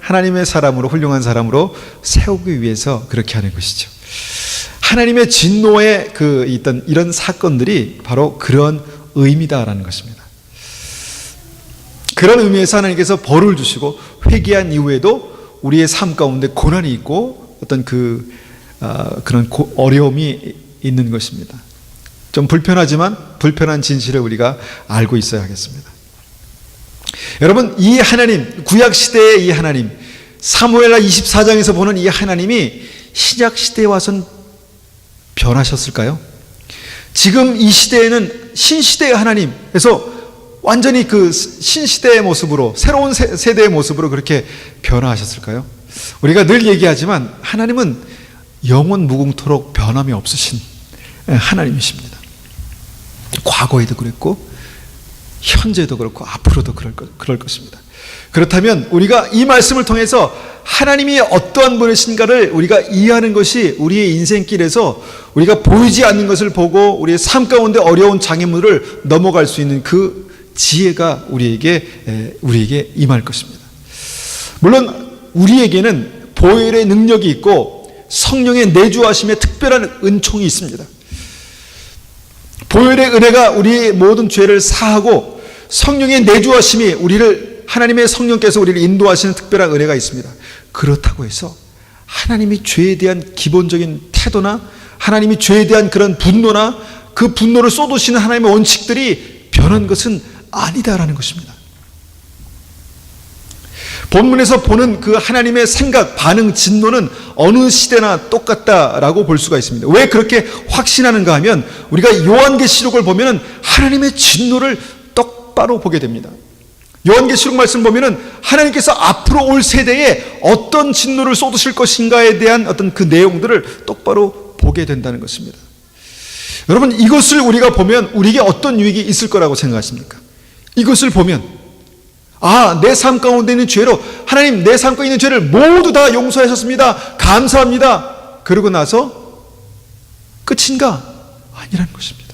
[SPEAKER 1] 하나님의 사람으로 훌륭한 사람으로 세우기 위해서 그렇게 하는 것이죠. 하나님의 진노에 있던 이런 사건들이 바로 그런 의미다라는 것입니다. 그런 의미에서 하나님께서 벌을 주시고 회개한 이후에도 우리의 삶 가운데 고난이 있고 어떤 그런 어려움이 있는 것입니다. 좀 불편하지만 불편한 진실을 우리가 알고 있어야 하겠습니다. 여러분, 이 하나님, 구약 시대의 이 하나님, 사무엘하 24장에서 보는 이 하나님이 신약 시대에 와선 변하셨을까요? 지금 이 시대에는 신시대의 하나님에서 완전히 그 신시대의 모습으로, 새로운 세대의 모습으로 그렇게 변화하셨을까요? 우리가 늘 얘기하지만 하나님은 영원 무궁토록 변함이 없으신 하나님이십니다. 과거에도 그랬고 현재도 그렇고 앞으로도 그럴 것입니다. 그렇다면 우리가 이 말씀을 통해서 하나님이 어떠한 분이신가를 우리가 이해하는 것이 우리의 인생길에서 우리가 보이지 않는 것을 보고 우리의 삶 가운데 어려운 장애물을 넘어갈 수 있는 그 지혜가 우리에게 임할 것입니다. 물론 우리에게는 보혈의 능력이 있고 성령의 내주하심의 특별한 은총이 있습니다. 보혈의 은혜가 우리의 모든 죄를 사하고 성령의 내주하심이 하나님의 성령께서 우리를 인도하시는 특별한 은혜가 있습니다. 그렇다고 해서 하나님이 죄에 대한 기본적인 태도나 하나님이 죄에 대한 그런 분노나 그 분노를 쏟으시는 하나님의 원칙들이 변한 것은 아니다라는 것입니다. 본문에서 보는 그 하나님의 생각, 반응, 진노는 어느 시대나 똑같다라고 볼 수가 있습니다. 왜 그렇게 확신하는가 하면 우리가 요한계시록을 보면 하나님의 진노를 똑바로 보게 됩니다. 요한계시록 말씀 보면은 하나님께서 앞으로 올 세대에 어떤 진노를 쏟으실 것인가에 대한 어떤 그 내용들을 똑바로 보게 된다는 것입니다. 여러분, 이것을 우리가 보면 우리에게 어떤 유익이 있을 거라고 생각하십니까? 이것을 보면 내 삶 가운데 있는 죄로 하나님 내 삶 가운데 있는 죄를 모두 다 용서하셨습니다. 감사합니다. 그러고 나서 끝인가? 아니라는 것입니다.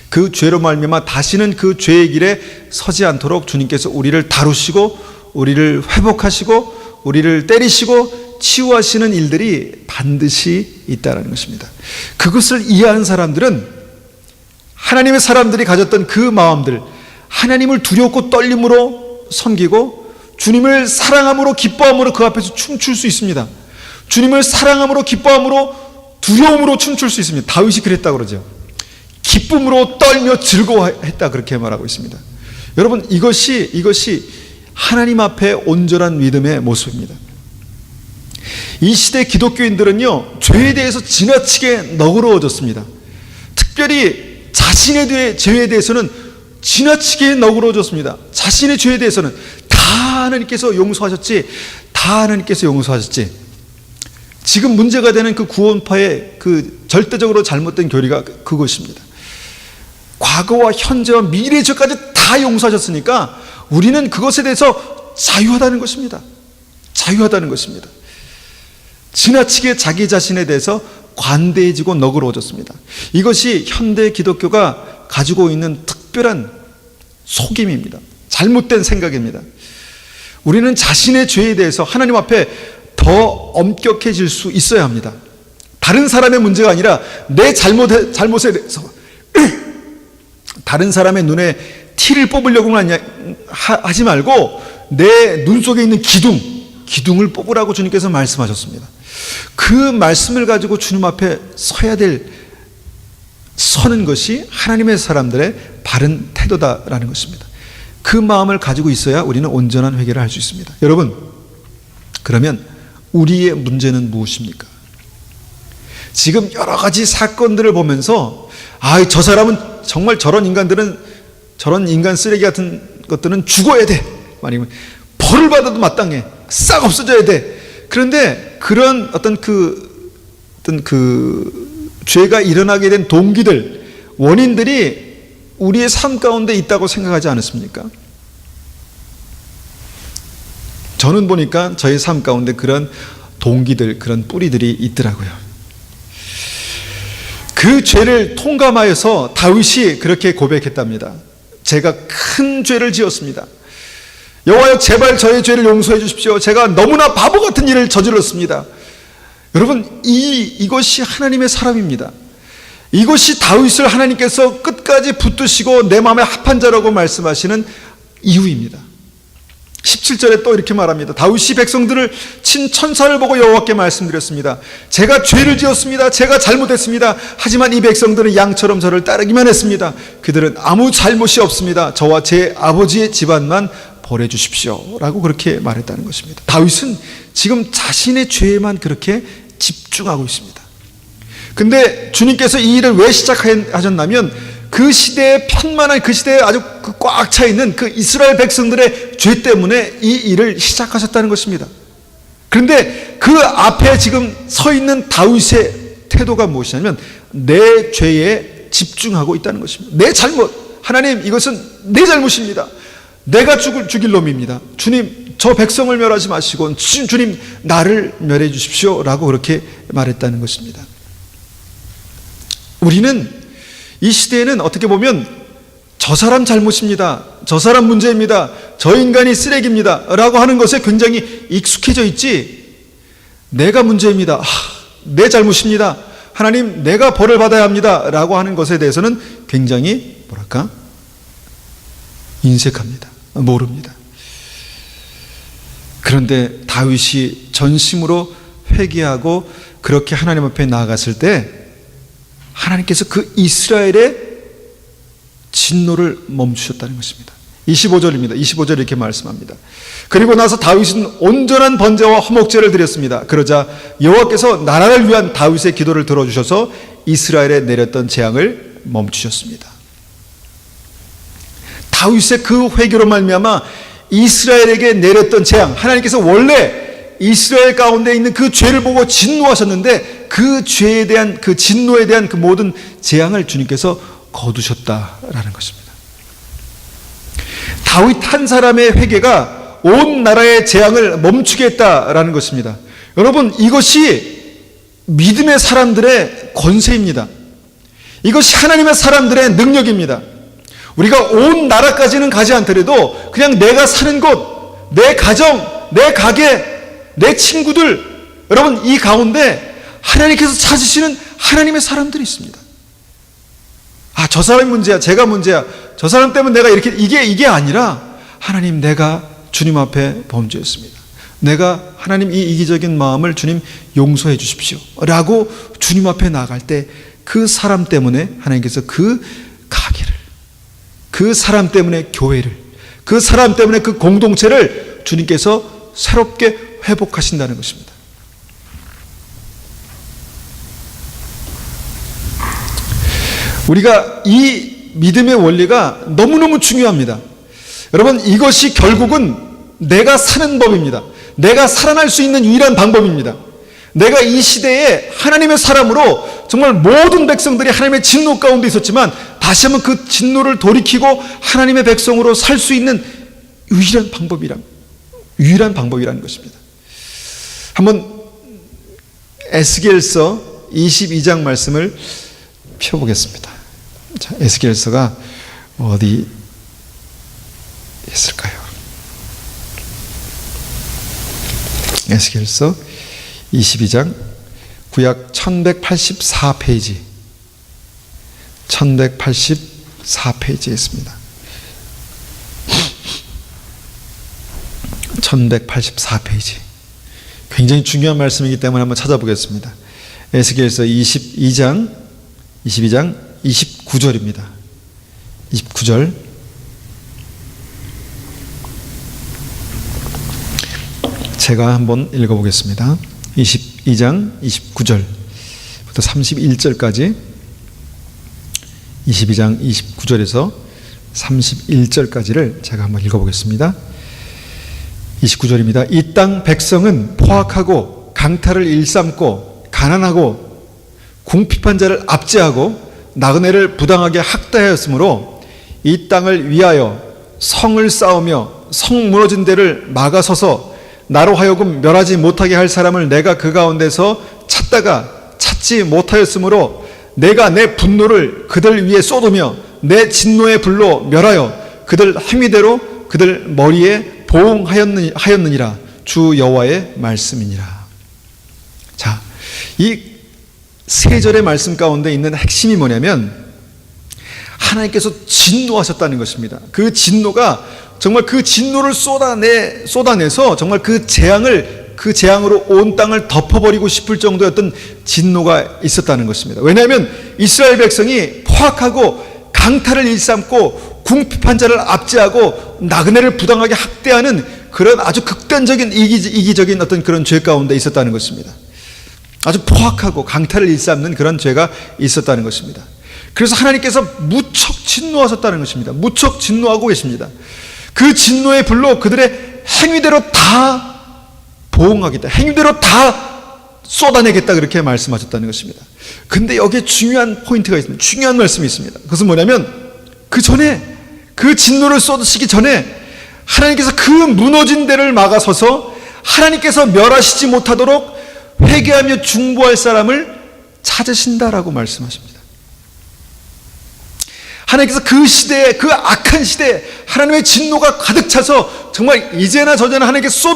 [SPEAKER 1] 그 죄로 말미암아 다시는 그 죄의 길에 서지 않도록 주님께서 우리를 다루시고 우리를 회복하시고 우리를 때리시고 치유하시는 일들이 반드시 있다는 것입니다. 그것을 이해하는 사람들은 하나님의 사람들이 가졌던 그 마음들, 하나님을 두렵고 떨림으로 섬기고 주님을 사랑함으로 기뻐함으로 그 앞에서 춤출 수 있습니다. 주님을 사랑함으로 기뻐함으로 두려움으로 춤출 수 있습니다. 다윗이 그랬다고 그러죠. 기쁨으로 떨며 즐거워했다 그렇게 말하고 있습니다. 여러분, 이것이 하나님 앞에 온전한 믿음의 모습입니다. 이 시대 기독교인들은요, 죄에 대해서 지나치게 너그러워졌습니다. 특별히 자신의 죄에 대해서는 지나치게 너그러워졌습니다. 자신의 죄에 대해서는 다 하나님께서 용서하셨지, 다 하나님께서 용서하셨지. 지금 문제가 되는 그 구원파의 그 절대적으로 잘못된 교리가 그것입니다. 과거와 현재와 미래의 죄까지 다 용서하셨으니까 우리는 그것에 대해서 자유하다는 것입니다. 자유하다는 것입니다. 지나치게 자기 자신에 대해서 관대해지고 너그러워졌습니다. 이것이 현대 기독교가 가지고 있는 특별한 속임입니다. 잘못된 생각입니다. 우리는 자신의 죄에 대해서 하나님 앞에 더 엄격해질 수 있어야 합니다. 다른 사람의 문제가 아니라 내 잘못에 대해서 다른 사람의 눈에 티를 뽑으려고만 하지 말고 내 눈 속에 있는 기둥을 뽑으라고 주님께서 말씀하셨습니다. 그 말씀을 가지고 주님 앞에 서는 것이 하나님의 사람들의 바른 태도다라는 것입니다. 그 마음을 가지고 있어야 우리는 온전한 회개를 할 수 있습니다. 여러분, 그러면 우리의 문제는 무엇입니까? 지금 여러 가지 사건들을 보면서 저 사람은 정말 저런 인간 쓰레기 같은 것들은 죽어야 돼. 아니면 벌을 받아도 마땅해. 싹 없어져야 돼. 그런데 그런 어떤 죄가 일어나게 된 동기들, 원인들이 우리의 삶 가운데 있다고 생각하지 않으십니까? 저는 보니까 저의 삶 가운데 그런 동기들, 그런 뿌리들이 있더라고요. 그 죄를 통감하여서 다윗이 그렇게 고백했답니다. 제가 큰 죄를 지었습니다. 여호와여, 제발 저의 죄를 용서해 주십시오. 제가 너무나 바보 같은 일을 저질렀습니다. 여러분, 이것이 하나님의 사람입니다. 이것이 다윗을 하나님께서 끝까지 붙드시고 내 마음에 합한 자라고 말씀하시는 이유입니다. 17절에 또 이렇게 말합니다. 다윗이 백성들을 친 천사를 보고 여호와께 말씀드렸습니다. 제가 죄를 지었습니다. 제가 잘못했습니다. 하지만 이 백성들은 양처럼 저를 따르기만 했습니다. 그들은 아무 잘못이 없습니다. 저와 제 아버지의 집안만 벌해 주십시오 라고 그렇게 말했다는 것입니다. 다윗은 지금 자신의 죄에만 그렇게 집중하고 있습니다. 근데 주님께서 이 일을 왜 시작하셨냐면 그 시대에 편만한, 그 시대에 아주 꽉 차 있는 그 이스라엘 백성들의 죄 때문에 이 일을 시작하셨다는 것입니다. 그런데 그 앞에 지금 서 있는 다윗의 태도가 무엇이냐면 내 죄에 집중하고 있다는 것입니다. 내 잘못, 하나님 이것은 내 잘못입니다. 내가 죽일 놈입니다. 주님, 저 백성을 멸하지 마시고 주님 나를 멸해 주십시오 라고 그렇게 말했다는 것입니다. 우리는 이 시대에는 어떻게 보면 저 사람 잘못입니다, 저 사람 문제입니다, 저 인간이 쓰레기입니다 라고 하는 것에 굉장히 익숙해져 있지, 내가 문제입니다, 내 잘못입니다, 하나님 내가 벌을 받아야 합니다 라고 하는 것에 대해서는 굉장히 인색합니다. 모릅니다. 그런데 다윗이 전심으로 회개하고 그렇게 하나님 앞에 나아갔을 때 하나님께서 그 이스라엘의 진노를 멈추셨다는 것입니다. 25절입니다. 25절 이렇게 말씀합니다. 그리고 나서 다윗은 온전한 번제와 화목제를 드렸습니다. 그러자 여호와께서 나라를 위한 다윗의 기도를 들어주셔서 이스라엘에 내렸던 재앙을 멈추셨습니다. 다윗의 그 회개로 말미암아 이스라엘에게 내렸던 재앙, 하나님께서 원래 이스라엘 가운데 있는 그 죄를 보고 진노하셨는데 그 죄에 대한, 그 진노에 대한 그 모든 재앙을 주님께서 거두셨다라는 것입니다. 다윗 한 사람의 회개가 온 나라의 재앙을 멈추게 했다라는 것입니다. 여러분, 이것이 믿음의 사람들의 권세입니다. 이것이 하나님의 사람들의 능력입니다. 우리가 온 나라까지는 가지 않더라도 그냥 내가 사는 곳, 내 가정, 내 가게, 내 친구들, 여러분 이 가운데 하나님께서 찾으시는 하나님의 사람들이 있습니다. 저 사람이 문제야, 제가 문제야, 저 사람 때문에 내가 이렇게, 이게 아니라 하나님, 내가 주님 앞에 범죄했습니다. 내가 하나님 이 이기적인 마음을 주님 용서해 주십시오 라고 주님 앞에 나아갈 때 그 사람 때문에 하나님께서 그 가게를, 그 사람 때문에 교회를, 그 사람 때문에 그 공동체를 주님께서 새롭게 회복하신다는 것입니다. 우리가 이 믿음의 원리가 너무너무 중요합니다. 여러분, 이것이 결국은 내가 사는 법입니다. 내가 살아날 수 있는 유일한 방법입니다. 내가 이 시대에 하나님의 사람으로 정말 모든 백성들이 하나님의 진노 가운데 있었지만 다시 한번 그 진노를 돌이키고 하나님의 백성으로 살 수 있는 유일한 방법이라는 것입니다. 한번 에스겔서 22장 말씀을 펴보겠습니다. 자, 에스겔서가 어디 있을까요? 에스겔서 22장 구약 1184페이지 1184페이지에 있습니다. 1184페이지. 굉장히 중요한 말씀이기 때문에 한번 찾아보겠습니다. 에스겔서 22장 29절입니다. 29절. 제가 한번 읽어보겠습니다. 22장 29절부터 31절까지 22장 29절에서 31절까지를 제가 한번 읽어보겠습니다. 29절입니다. 이 땅 백성은 포악하고 강탈을 일삼고 가난하고 궁핍한 자를 압제하고 나그네를 부당하게 학대하였으므로 이 땅을 위하여 성을 쌓으며 성 무너진 데를 막아서서 나로 하여금 멸하지 못하게 할 사람을 내가 그 가운데서 찾다가 찾지 못하였으므로 내가 내 분노를 그들 위에 쏟으며 내 진노의 불로 멸하여 그들 행위대로 그들 머리에 보응하였느니라. 주 여호와의 말씀이니라. 자, 이 세 절의 말씀 가운데 있는 핵심이 뭐냐면 하나님께서 진노하셨다는 것입니다. 그 진노가 정말 그 진노를 쏟아내서 정말 그 재앙으로 온 땅을 덮어버리고 싶을 정도의 어떤 진노가 있었다는 것입니다. 왜냐하면 이스라엘 백성이 포악하고 강탈을 일삼고 궁핍한 자를 압제하고 나그네를 부당하게 학대하는 그런 아주 극단적인 이기적인 어떤 그런 죄 가운데 있었다는 것입니다. 아주 포악하고 강탈을 일삼는 그런 죄가 있었다는 것입니다. 그래서 하나님께서 무척 진노하셨다는 것입니다. 무척 진노하고 계십니다. 그 진노의 불로 그들의 행위대로 다 보응하겠다. 행위대로 다 쏟아내겠다. 그렇게 말씀하셨다는 것입니다. 근데 여기에 중요한 포인트가 있습니다. 중요한 말씀이 있습니다. 그것은 뭐냐면 그 전에 그 진노를 쏟으시기 전에 하나님께서 그 무너진 데를 막아서서 하나님께서 멸하시지 못하도록 회개하며 중보할 사람을 찾으신다라고 말씀하십니다. 하나님께서 그 시대에, 그 악한 시대에 하나님의 진노가 가득 차서 정말 이제나 저제나 하나님께서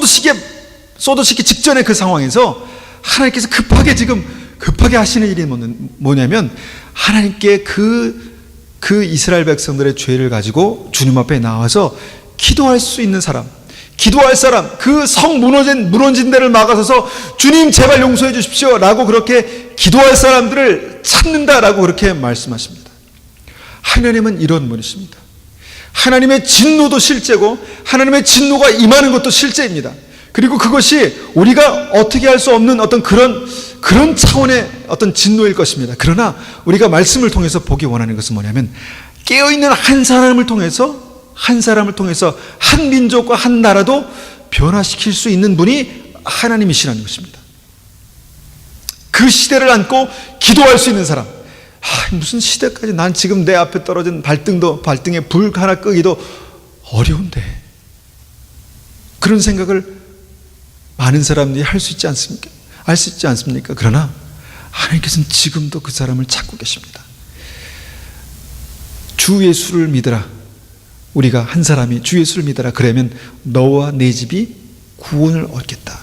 [SPEAKER 1] 쏟으시기 직전의 그 상황에서 하나님께서 급하게 하시는 일이 뭐냐면 하나님께 그 이스라엘 백성들의 죄를 가지고 주님 앞에 나와서 기도할 수 있는 사람, 그 성 무너진 데를 막아서서 주님 제발 용서해 주십시오 라고 그렇게 기도할 사람들을 찾는다라고 그렇게 말씀하십니다. 하나님은 이런 분이십니다. 하나님의 진노도 실제고 하나님의 진노가 임하는 것도 실제입니다. 그리고 그것이 우리가 어떻게 할 수 없는 어떤 그런 차원의 어떤 진노일 것입니다. 그러나 우리가 말씀을 통해서 보기 원하는 것은 뭐냐면 깨어있는 한 사람을 통해서 한 민족과 한 나라도 변화시킬 수 있는 분이 하나님이시라는 것입니다. 그 시대를 안고 기도할 수 있는 사람. 무슨 시대까지, 난 지금 내 앞에 떨어진 발등에 불 하나 끄기도 어려운데, 그런 생각을 많은 사람들이 할 수 있지 않습니까? 알 수 있지 않습니까? 그러나 하나님께서는 지금도 그 사람을 찾고 계십니다. 주 예수를 믿으라. 우리가 한 사람이 주 예수를 믿으라. 그러면 너와 내 집이 구원을 얻겠다.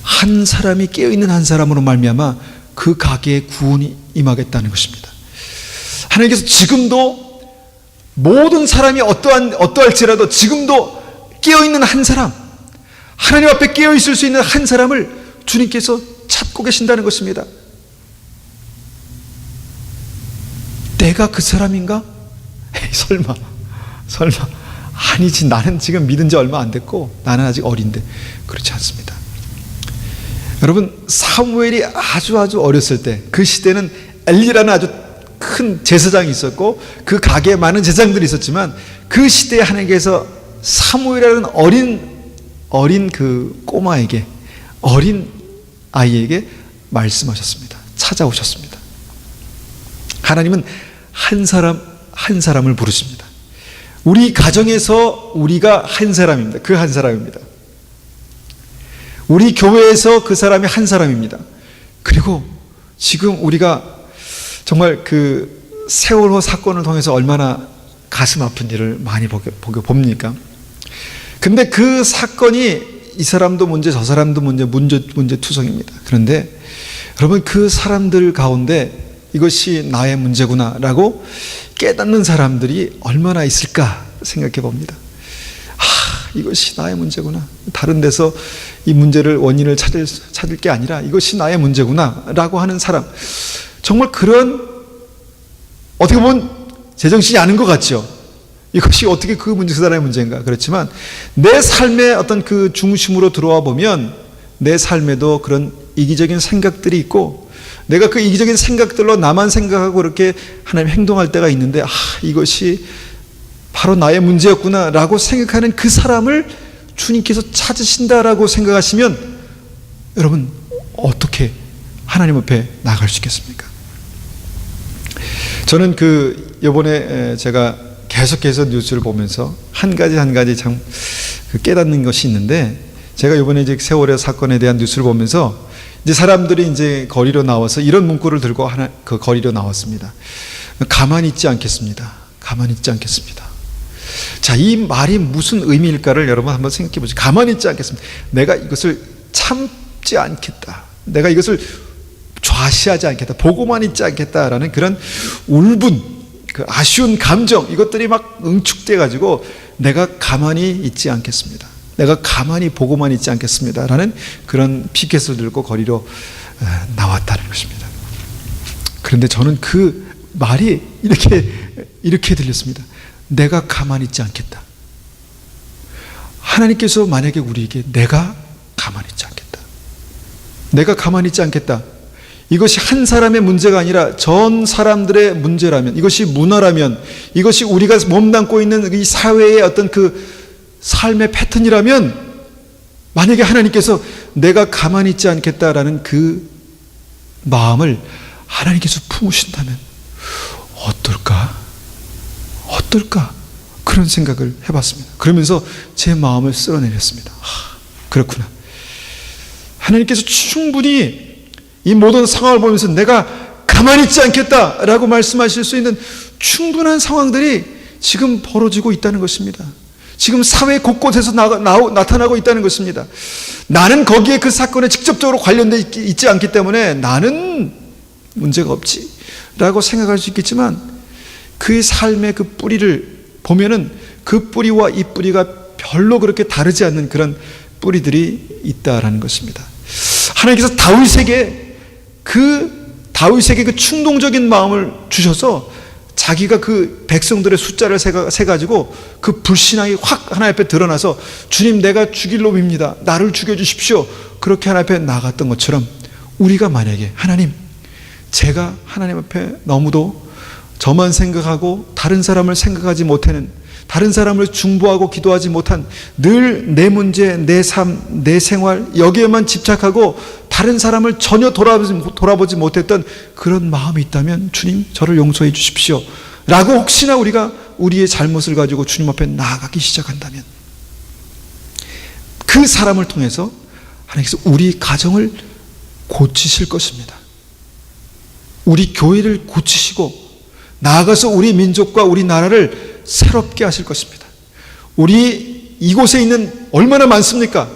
[SPEAKER 1] 한 사람이 깨어있는 한 사람으로 말미암아 그 가게에 구원이 임하겠다는 것입니다. 하나님께서 지금도 모든 사람이 어떠할지라도 지금도 깨어있는 한 사람, 하나님 앞에 깨어있을 수 있는 한 사람을 주님께서 찾고 계신다는 것입니다. 내가 그 사람인가? 에이, 설마 아니지, 나는 지금 믿은 지 얼마 안 됐고 나는 아직 어린데. 그렇지 않습니다. 여러분, 사무엘이 아주 어렸을 때, 그 시대는 엘리라는 아주 큰 제사장이 있었고 그 가게에 많은 제사장들이 있었지만 그 시대에 하나님께서 사무엘이라는 어린 그 꼬마에게, 어린 아이에게 말씀하셨습니다. 찾아오셨습니다. 하나님은 한 사람 한 사람을 부르십니다. 우리 가정에서 우리가 한 사람입니다. 그 한 사람입니다. 우리 교회에서 그 사람이 한 사람입니다. 그리고 지금 우리가 정말 그 세월호 사건을 통해서 얼마나 가슴 아픈 일을 많이 봅니까? 근데 그 사건이 이 사람도 문제, 저 사람도 문제투성입니다. 그런데 여러분, 그 사람들 가운데 이것이 나의 문제구나라고 깨닫는 사람들이 얼마나 있을까 생각해 봅니다. 이것이 나의 문제구나. 다른 데서 이 문제를 원인을 찾을 게 아니라 이것이 나의 문제구나라고 하는 사람, 정말 그런, 어떻게 보면 제정신이 아닌 것 같죠. 이것이 어떻게 그 사람의 문제인가. 그렇지만 내 삶의 어떤 그 중심으로 들어와 보면 내 삶에도 그런 이기적인 생각들이 있고, 내가 그 이기적인 생각들로 나만 생각하고 그렇게 하나님 행동할 때가 있는데, 이것이 바로 나의 문제였구나 라고 생각하는 그 사람을 주님께서 찾으신다라고 생각하시면 여러분, 어떻게 하나님 앞에 나갈 수 있겠습니까? 저는 이번에 제가 계속해서 뉴스를 보면서 한 가지 참 깨닫는 것이 있는데, 제가 이번에 이제 세월호 사건에 대한 뉴스를 보면서 이제 사람들이 이제 거리로 나와서 이런 문구를 들고 그 거리로 나왔습니다. 가만히 있지 않겠습니다. 가만히 있지 않겠습니다. 자, 이 말이 무슨 의미일까를 여러분 한번 생각해 보세요. 가만히 있지 않겠습니다. 내가 이것을 참지 않겠다. 내가 이것을 좌시하지 않겠다. 보고만 있지 않겠다라는 그런 울분, 그 아쉬운 감정, 이것들이 막 응축돼 가지고 내가 가만히 있지 않겠습니다. 내가 가만히 보고만 있지 않겠습니다. 라는 그런 피켓을 들고 거리로 나왔다는 것입니다. 그런데 저는 그 말이 이렇게 들렸습니다. 내가 가만히 있지 않겠다. 하나님께서 만약에 우리에게 내가 가만히 있지 않겠다. 내가 가만히 있지 않겠다. 이것이 한 사람의 문제가 아니라 전 사람들의 문제라면, 이것이 문화라면, 이것이 우리가 몸담고 있는 이 사회의 어떤 그 삶의 패턴이라면, 만약에 하나님께서 내가 가만히 있지 않겠다라는 그 마음을 하나님께서 품으신다면 어떨까? 그런 생각을 해봤습니다. 그러면서 제 마음을 쓸어내렸습니다. 그렇구나. 하나님께서 충분히 이 모든 상황을 보면서 내가 가만히 있지 않겠다라고 말씀하실 수 있는 충분한 상황들이 지금 벌어지고 있다는 것입니다. 지금 사회 곳곳에서 나타나고 있다는 것입니다. 나는 거기에 그 사건에 직접적으로 관련되어 있지 않기 때문에 나는 문제가 없지 라고 생각할 수 있겠지만, 그의 삶의 그 뿌리를 보면은 그 뿌리와 이 뿌리가 별로 그렇게 다르지 않는 그런 뿌리들이 있다라는 것입니다. 하나님께서 다윗에게 그 충동적인 마음을 주셔서 자기가 그 백성들의 숫자를 세가지고 그 불신앙이 확 하나님 앞에 드러나서, 주님, 내가 죽일 놈입니다. 나를 죽여주십시오. 그렇게 하나님 앞에 나갔던 것처럼, 우리가 만약에 하나님, 제가 하나님 앞에 너무도 저만 생각하고 다른 사람을 생각하지 못하는, 다른 사람을 중보하고 기도하지 못한, 늘 내 문제, 내 삶, 내 생활 여기에만 집착하고 다른 사람을 전혀 돌아보지 못했던 그런 마음이 있다면, 주님, 저를 용서해 주십시오 라고 혹시나 우리가 우리의 잘못을 가지고 주님 앞에 나아가기 시작한다면, 그 사람을 통해서 하나님께서 우리 가정을 고치실 것입니다. 우리 교회를 고치시고 나아가서 우리 민족과 우리 나라를 새롭게 하실 것입니다. 우리 이곳에 있는 얼마나 많습니까?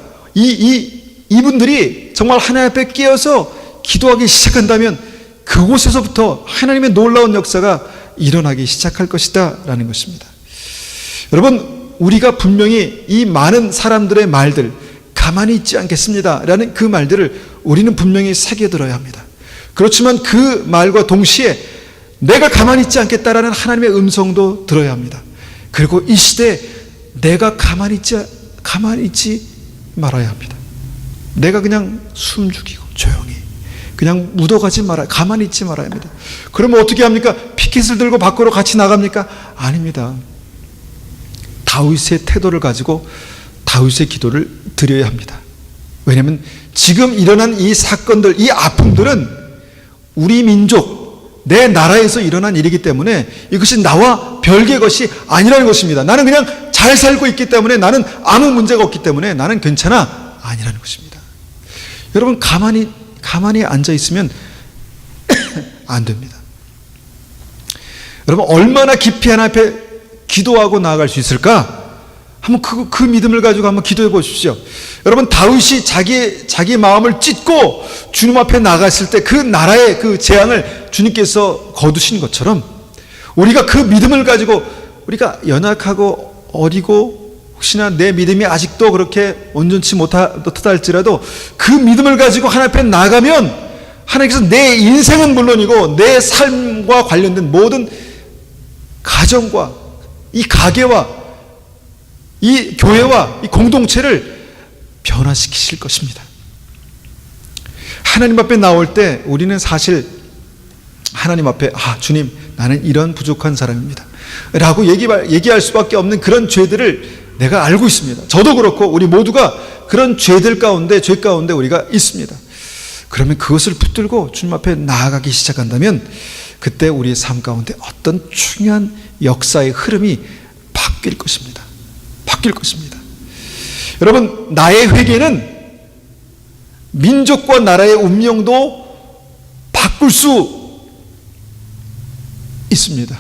[SPEAKER 1] 이분들이 정말 하나님 앞에 깨어서 기도하기 시작한다면 그곳에서부터 하나님의 놀라운 역사가 일어나기 시작할 것이다 라는 것입니다. 여러분, 우리가 분명히 이 많은 사람들의 말들, 가만히 있지 않겠습니다 라는 그 말들을 우리는 분명히 새겨들어야 합니다. 그렇지만 그 말과 동시에 내가 가만히 있지 않겠다라는 하나님의 음성도 들어야 합니다. 그리고 이 시대에 내가 가만히 있지 말아야 합니다. 내가 그냥 숨죽이고 조용히 그냥 묻어가지 말아야, 가만히 있지 말아야 합니다. 그러면 어떻게 합니까? 피켓을 들고 밖으로 같이 나갑니까? 아닙니다. 다윗의 태도를 가지고 다윗의 기도를 드려야 합니다. 왜냐하면 지금 일어난 이 사건들, 이 아픔들은 우리 민족, 내 나라에서 일어난 일이기 때문에 이것이 나와 별개의 것이 아니라는 것입니다. 나는 그냥 잘 살고 있기 때문에, 나는 아무 문제가 없기 때문에 나는 괜찮아, 아니라는 것입니다. 여러분, 가만히 앉아 있으면 안 됩니다. 여러분, 얼마나 깊이 하나님 앞에 기도하고 나아갈 수 있을까? 한번 그 믿음을 가지고 한번 기도해 보십시오. 여러분, 다윗이 자기 마음을 찢고 주님 앞에 나갔을 때 그 나라의 그 재앙을 주님께서 거두신 것처럼, 우리가 그 믿음을 가지고, 우리가 연약하고 어리고 혹시나 내 믿음이 아직도 그렇게 온전치 못하다 할지라도 그 믿음을 가지고 하나님 앞에 나가면 하나님께서 내 인생은 물론이고 내 삶과 관련된 모든 가정과 이 가게와 이 교회와 이 공동체를 변화시키실 것입니다. 하나님 앞에 나올 때 우리는 사실 하나님 앞에, 주님, 나는 이런 부족한 사람입니다 라고 얘기할 수밖에 없는 그런 죄들을 내가 알고 있습니다. 저도 그렇고 우리 모두가 그런 죄 가운데 우리가 있습니다. 그러면 그것을 붙들고 주님 앞에 나아가기 시작한다면 그때 우리의 삶 가운데 어떤 중요한 역사의 흐름이 바뀔 것입니다. 여러분, 나의 회개는 민족과 나라의 운명도 바꿀 수 있습니다.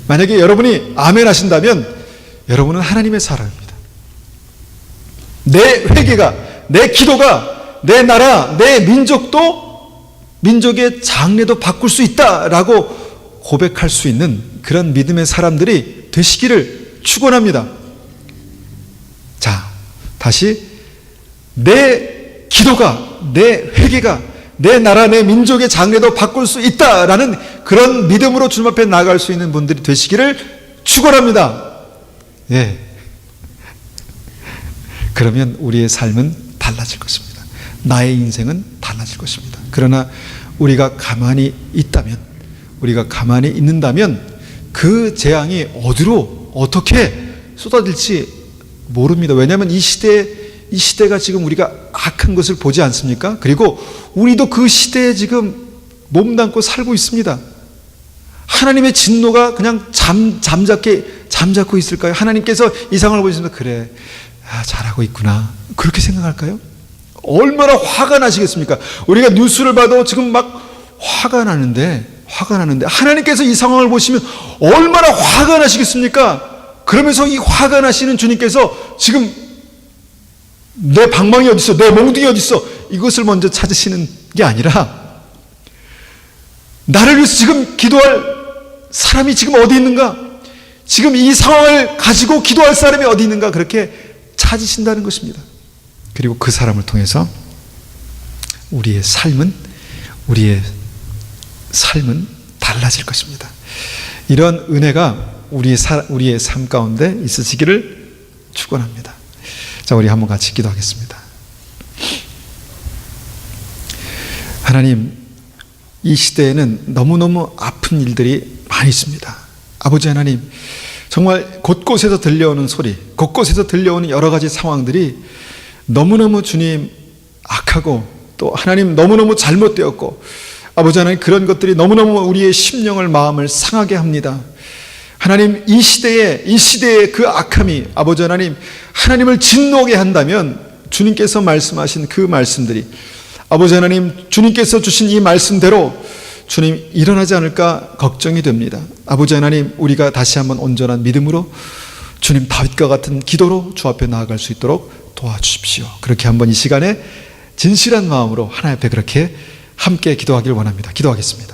[SPEAKER 1] 만약에 여러분이 아멘 하신다면 여러분은 하나님의 사람입니다. 내 회개가, 내 기도가 내 나라, 내 민족의 장래도 바꿀 수 있다라고 고백할 수 있는 그런 믿음의 사람들이 되시기를 축원합니다. 자, 다시 내 기도가, 내 회개가 내 나라, 내 민족의 장래도 바꿀 수 있다라는 그런 믿음으로 주님 앞에 나아갈 수 있는 분들이 되시기를 축원합니다. 예. 그러면 우리의 삶은 달라질 것입니다. 나의 인생은 달라질 것입니다. 그러나 우리가 가만히 있는다면 그 재앙이 어디로 어떻게 쏟아질지 모릅니다. 왜냐하면 이 시대가 지금 우리가 악한 것을 보지 않습니까? 그리고 우리도 그 시대에 지금 몸담고 살고 있습니다. 하나님의 진노가 그냥 잠자코 있을까요? 하나님께서 이 상황을 보시면서 그래, 잘하고 있구나, 그렇게 생각할까요? 얼마나 화가 나시겠습니까? 우리가 뉴스를 봐도 지금 막 화가 나는데 하나님께서 이 상황을 보시면 얼마나 화가 나시겠습니까? 그러면서 이 화가 나시는 주님께서 지금 내 방망이 어디 있어? 내 몽둥이 어디 있어? 이것을 먼저 찾으시는 게 아니라 나를 위해서 지금 기도할 사람이 지금 어디 있는가? 지금 이 상황을 가지고 기도할 사람이 어디 있는가? 그렇게 찾으신다는 것입니다. 그리고 그 사람을 통해서 우리의 삶은 달라질 것입니다. 이런 은혜가 우리의 삶 가운데 있으시기를 축원합니다. 자, 우리 한번 같이 기도하겠습니다. 하나님, 이 시대에는 너무너무 아픈 일들이 많이 있습니다. 아버지 하나님, 정말 곳곳에서 들려오는 소리, 곳곳에서 들려오는 여러 가지 상황들이 너무너무 주님 악하고 또 하나님 너무너무 잘못되었고, 아버지 하나님, 그런 것들이 너무너무 우리의 심령을, 마음을 상하게 합니다. 하나님, 이 시대의 그 악함이 아버지 하나님, 하나님을 진노하게 한다면 주님께서 말씀하신 그 말씀들이 아버지 하나님, 주님께서 주신 이 말씀대로 주님 일어나지 않을까 걱정이 됩니다. 아버지 하나님, 우리가 다시 한번 온전한 믿음으로 주님 다윗과 같은 기도로 주 앞에 나아갈 수 있도록 도와주십시오. 그렇게 한번 이 시간에 진실한 마음으로 하나님 앞에 그렇게 함께 기도하길 원합니다. 기도하겠습니다.